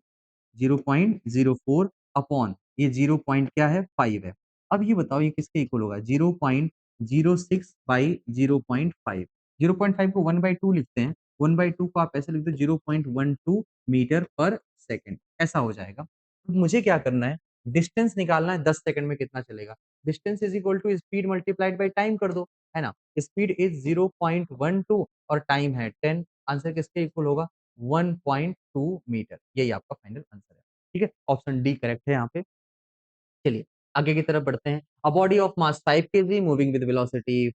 0.04 अपॉन ये 0 पॉइंट क्या है? 5 है। अब ये बताओ ये किसके इक्वल होगा? 0.06 बाई 0.5। 0.5 को 1/2 लिखते हैं, 1/2 को आप ऐसे लिख दो 0.12 मीटर पर सेकंड, ऐसा हो जाएगा। अब मुझे क्या करना है? डिस्टेंस निकालना है, 10 सेकंड में कितना चलेगा? Distance is equal to speed multiplied by time कर दो, है ना? स्पीड इज 0.12 और टाइम है 10। आंसर किसके इक्वल होगा? 1.2 मीटर। यही आपका फाइनल आंसर है। ठीक है, ऑप्शन डी करेक्ट है यहाँ पे। चलिए आगे की तरफ बढ़ते हैं। A body of mass 5 KG moving with velocity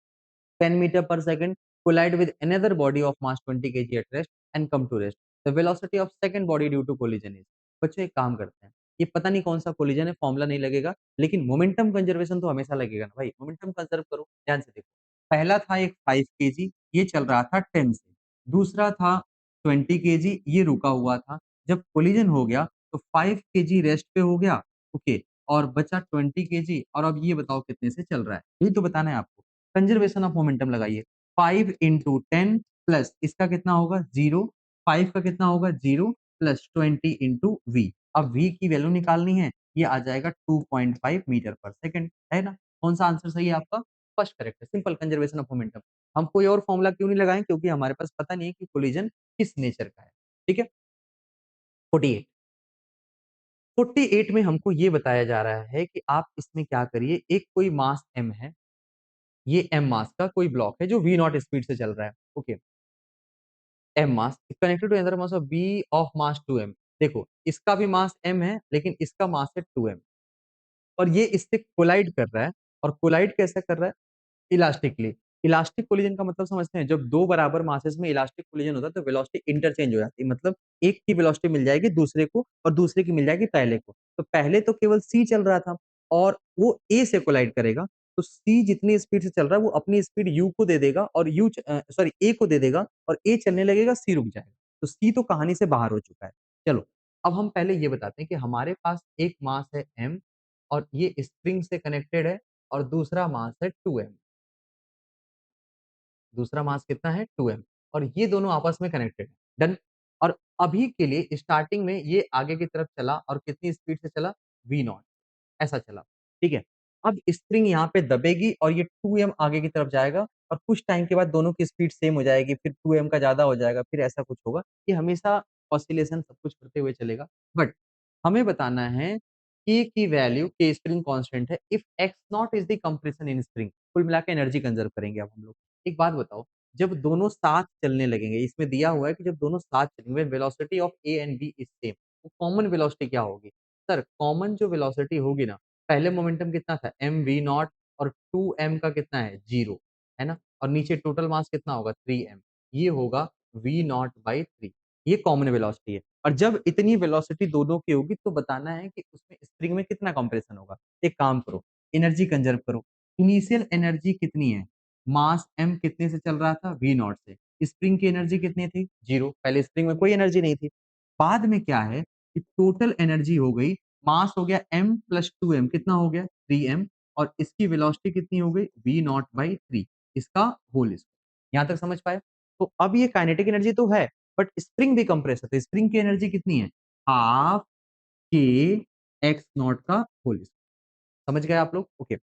10 meter per second collide with another body of mass 20 kg at rest and come to rest. The velocity of second body due to collision is। बच्चों एक काम करते हैं, ये पता नहीं कौन सा कोलिजन है, फॉर्मूला नहीं लगेगा, लेकिन मोमेंटम कंजर्वेशन तो हमेशा लगेगा ना भाई। मोमेंटम कंजर्व करो, ध्यान से देखो। पहला था एक 5 केजी, ये चल रहा था 10 से। दूसरा था 20 केजी, ये रुका हुआ था। जब कोलिजन हो गया तो 5 केजी रेस्ट पे हो गया, ओके, और बचा 20 केजी, और अब ये बताओ कितने से चल रहा है, यही तो बताना है आपको। कंजर्वेशन ऑफ मोमेंटम लगाइए। 5 इंटू 10 प्लस इसका कितना होगा? 0। 5 का कितना होगा? 0 प्लस 20 इंटू वी। अब वी की वैल्यू निकालनी है, ये आ जाएगा 2.5 मीटर पर सेकंड, है ना? कौन सा आंसर सही है आपका? फर्स्ट करेक्ट है, सिंपल कंजर्वेशन ऑफ मोमेंटम। हम कोई और फॉर्मूला क्यों नहीं लगाएं? क्योंकि हमारे पास पता नहीं है कि कोलिजन किस नेचर का है। ठीक है। 48, 48 में हमको ये बताया जा रहा है कि आप इसमें क्या करिए, एक कोई मास m है, ये m मास का कोई ब्लॉक है जो v नॉट स्पीड से चल रहा है, okay. m mass connected to another mass of b of mass 2m। देखो इसका भी मास m है, लेकिन इसका मास है 2m, और ये इससे कोलाइड कर रहा है। और कोलाइड कैसे कर रहा है? इलास्टिकली। इलास्टिक कोलिजन का मतलब समझते हैं, जब दो बराबर मासेस में इलास्टिक कोलिजन होता है तो वेलोसिटी इंटरचेंज हो जाती है, मतलब एक की वेलोसिटी मिल जाएगी दूसरे को और दूसरे की मिल जाएगी पहले को। तो पहले तो केवल सी चल रहा था और वो ए से कोलाइड करेगा, तो सी जितनी स्पीड से चल रहा है वो अपनी स्पीड यू को दे देगा और यू सॉरी ए को दे देगा, और ए चलने लगेगा, सी रुक जाएगा। तो सी तो कहानी से बाहर हो चुका है। चलो, अब हम पहले ये बताते हैं कि हमारे पास एक मास है एम, और ये स्प्रिंग से कनेक्टेड है, और दूसरा मास है 2m। दूसरा मास कितना है? 2m, और ये दोनों आपस में कनेक्टेड है। डन। और अभी के लिए स्टार्टिंग में ये आगे की तरफ चला और कितनी स्पीड से चला? वी नॉट ऐसा चला, ठीक है? अब स्प्रिंग यहाँ पे दबेगी और ये 2m आगे की तरफ जाएगा और कुछ टाइम के बाद दोनों की स्पीड सेम हो जाएगी, फिर 2m का ज़्यादा हो जाएगा, फिर ऐसा कुछ होगा। ये हमेशा ऑसिलेशन सब कुछ करते हुए चलेगा। बट हमें बताना है K की वैल्यू K स्प्रिंग कांस्टेंट है, if x not is the compression in spring. कुल मिला के एनर्जी कंजर्व करेंगे अब हम लोग। एक बात बताओ, जब दोनों साथ चलने लगेंगे, इसमें दिया हुआ है कि जब दोनों साथ चलेंगे, velocity of A and B is same, तो कॉमन वेलोसिटी क्या होगी? सर कॉमन जो वेलोसिटी होगी ना, पहले मोमेंटम कितना था एम वी नॉट और 2m का कितना है 0 है ना, और नीचे टोटल मास कितना होगा 3m, ये होगा वी नॉट बाई 3, ये कॉमन वेलोसिटी है। और जब इतनी वेलोसिटी दोनों की होगी तो बताना है कि उसमें स्प्रिंग में कितना कंप्रेशन होगा। एक काम करो, एनर्जी कंजर्व करो। इनिशियल एनर्जी कितनी है, मास m कितने से चल रहा था वी नॉट से, स्प्रिंग की एनर्जी कितनी थी 0, पहले स्प्रिंग में कोई एनर्जी नहीं थी। बाद में क्या है कि टोटल एनर्जी हो गई, मास हो गया m प्लस 2m, कितना हो गया 3m, और इसकी वेलोसिटी कितनी हो गई v नॉट बाई 3, इसका होल स्क्वायर। यहां तक समझ पाए? तो अब ये काइनेटिक एनर्जी तो है, बट स्प्रिंग भी कंप्रेस है, तो स्प्रिंग की एनर्जी कितनी है हाफ के एक्स नॉट का होल स्क्वायर। समझ गए आप लोग? ओके।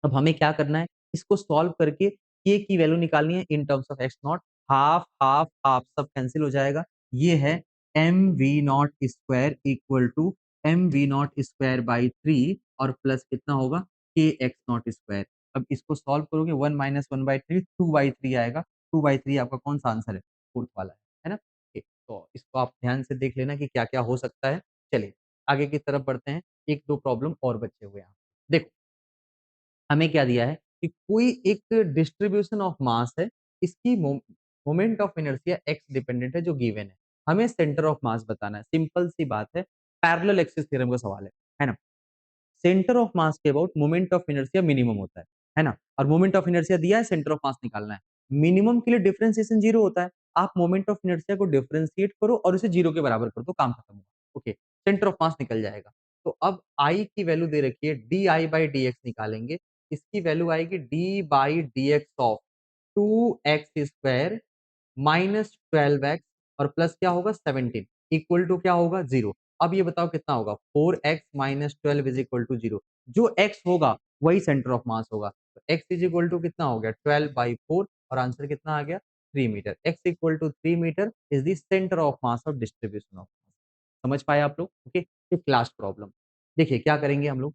अब हमें क्या करना है, इसको सॉल्व करके k की वैल्यू निकालनी है in terms of x naught, half half half सब कैंसिल हो जाएगा। ये है M V naught square equal to M V naught square by 3 और प्लस कितना होगा के एक्स नॉट स्क्वायर। अब इसको सॉल्व करोगे 1 - 1/3 2/3 आएगा। 2/3 आपका कौन सा आंसर है, फोर्थ वाला है ना? Okay, तो इसको आप ध्यान से देख लेना कि क्या क्या हो सकता है। चलिए आगे की तरफ बढ़ते हैं, एक दो प्रॉब्लम और बचे हुए हैं। देखो हमें क्या दिया है कि कोई एक डिस्ट्रीब्यूशन ऑफ मास है, इसकी moment of inertia x dependent है जो गिवन है, हमें सेंटर ऑफ मास बताना है। सिंपल सी बात है, पैरेलल एक्सिस थ्योरम का सवाल है ना? सेंटर ऑफ मास के about moment of inertia minimum होता है ना? और मोमेंट ऑफ इनर्शिया दिया है, सेंटर ऑफ मास निकालना है। मिनिमम के लिए डिफरेंशिएशन जीरो होता है, आप मोमेंट ऑफ इनर्शिया को डिफरेंशिएट करो और उसे जीरो के बराबर कर दो, काम खत्म होगा। ओके, सेंटर ऑफ मास निकल जाएगा। तो अब आई की वैल्यू दे रखी है, D I by D x निकालेंगे, इसकी वैल्यू आएगी D by D x of 2x² minus 12x और प्लस क्या होगा 17 इक्वल टू क्या होगा 0। अब ये बताओ कितना होगा 4x minus 12 is equal to 0। जो x होगा वही सेंटर ऑफ मास होगा, तो x इज इक्वल टू कितना हो गया 12/4 और आंसर कितना आ गया 3 metre. x equal to 3 metre is the centre of mass of distribution of mass. समझ पाए आप लोग? ओके, फिर लास्ट प्रॉब्लम देखिए क्या करेंगे हम लोग।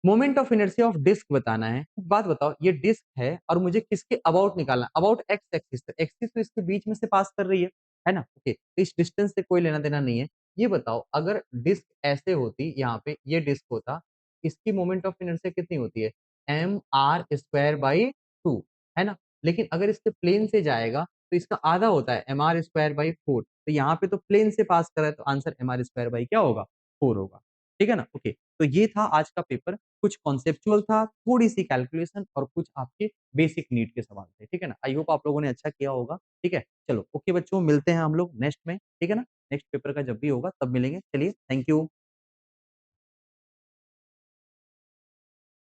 Moment of inertia of disc बताना है। एक बात बताओ, ये डिस्क है और मुझे किसके अबाउट निकालना है, अबाउट एक्स एक्सिस, तो एक्सिस तो इसके बीच में से पास कर रही है ना? ओके, तो इस डिस्टेंस से कोई लेना देना नहीं है। ये बताओ अगर डिस्क ऐसे होती, यहाँ पे ये डिस्क होता, इसकी मोमेंट ऑफ इनर्शिया कितनी होती है एम आर स्क्वायर बाई 2, है ना? लेकिन अगर इसके प्लेन से जाएगा तो इसका आधा होता है एम आर स्क्वायर बाई 4, तो यहाँ पे तो प्लेन से पास कर रहा है, तो answer M R square by क्या होगा 4 होगा। ठीक है ना? ओके, तो ये था आज का पेपर। कुछ कॉन्सेप्चुअल था, थोड़ी-सी कैलकुलेशन और कुछ आपके बेसिक नीड के सवाल थे, ठीक है ना? आई होप आप लोगों ने अच्छा किया होगा, ठीक है? चलो ओके बच्चों, मिलते हैं हम लोग नेक्स्ट में, ठीक है ना? नेक्स्ट पेपर का जब भी होगा तब मिलेंगे। चलिए, थैंक यू।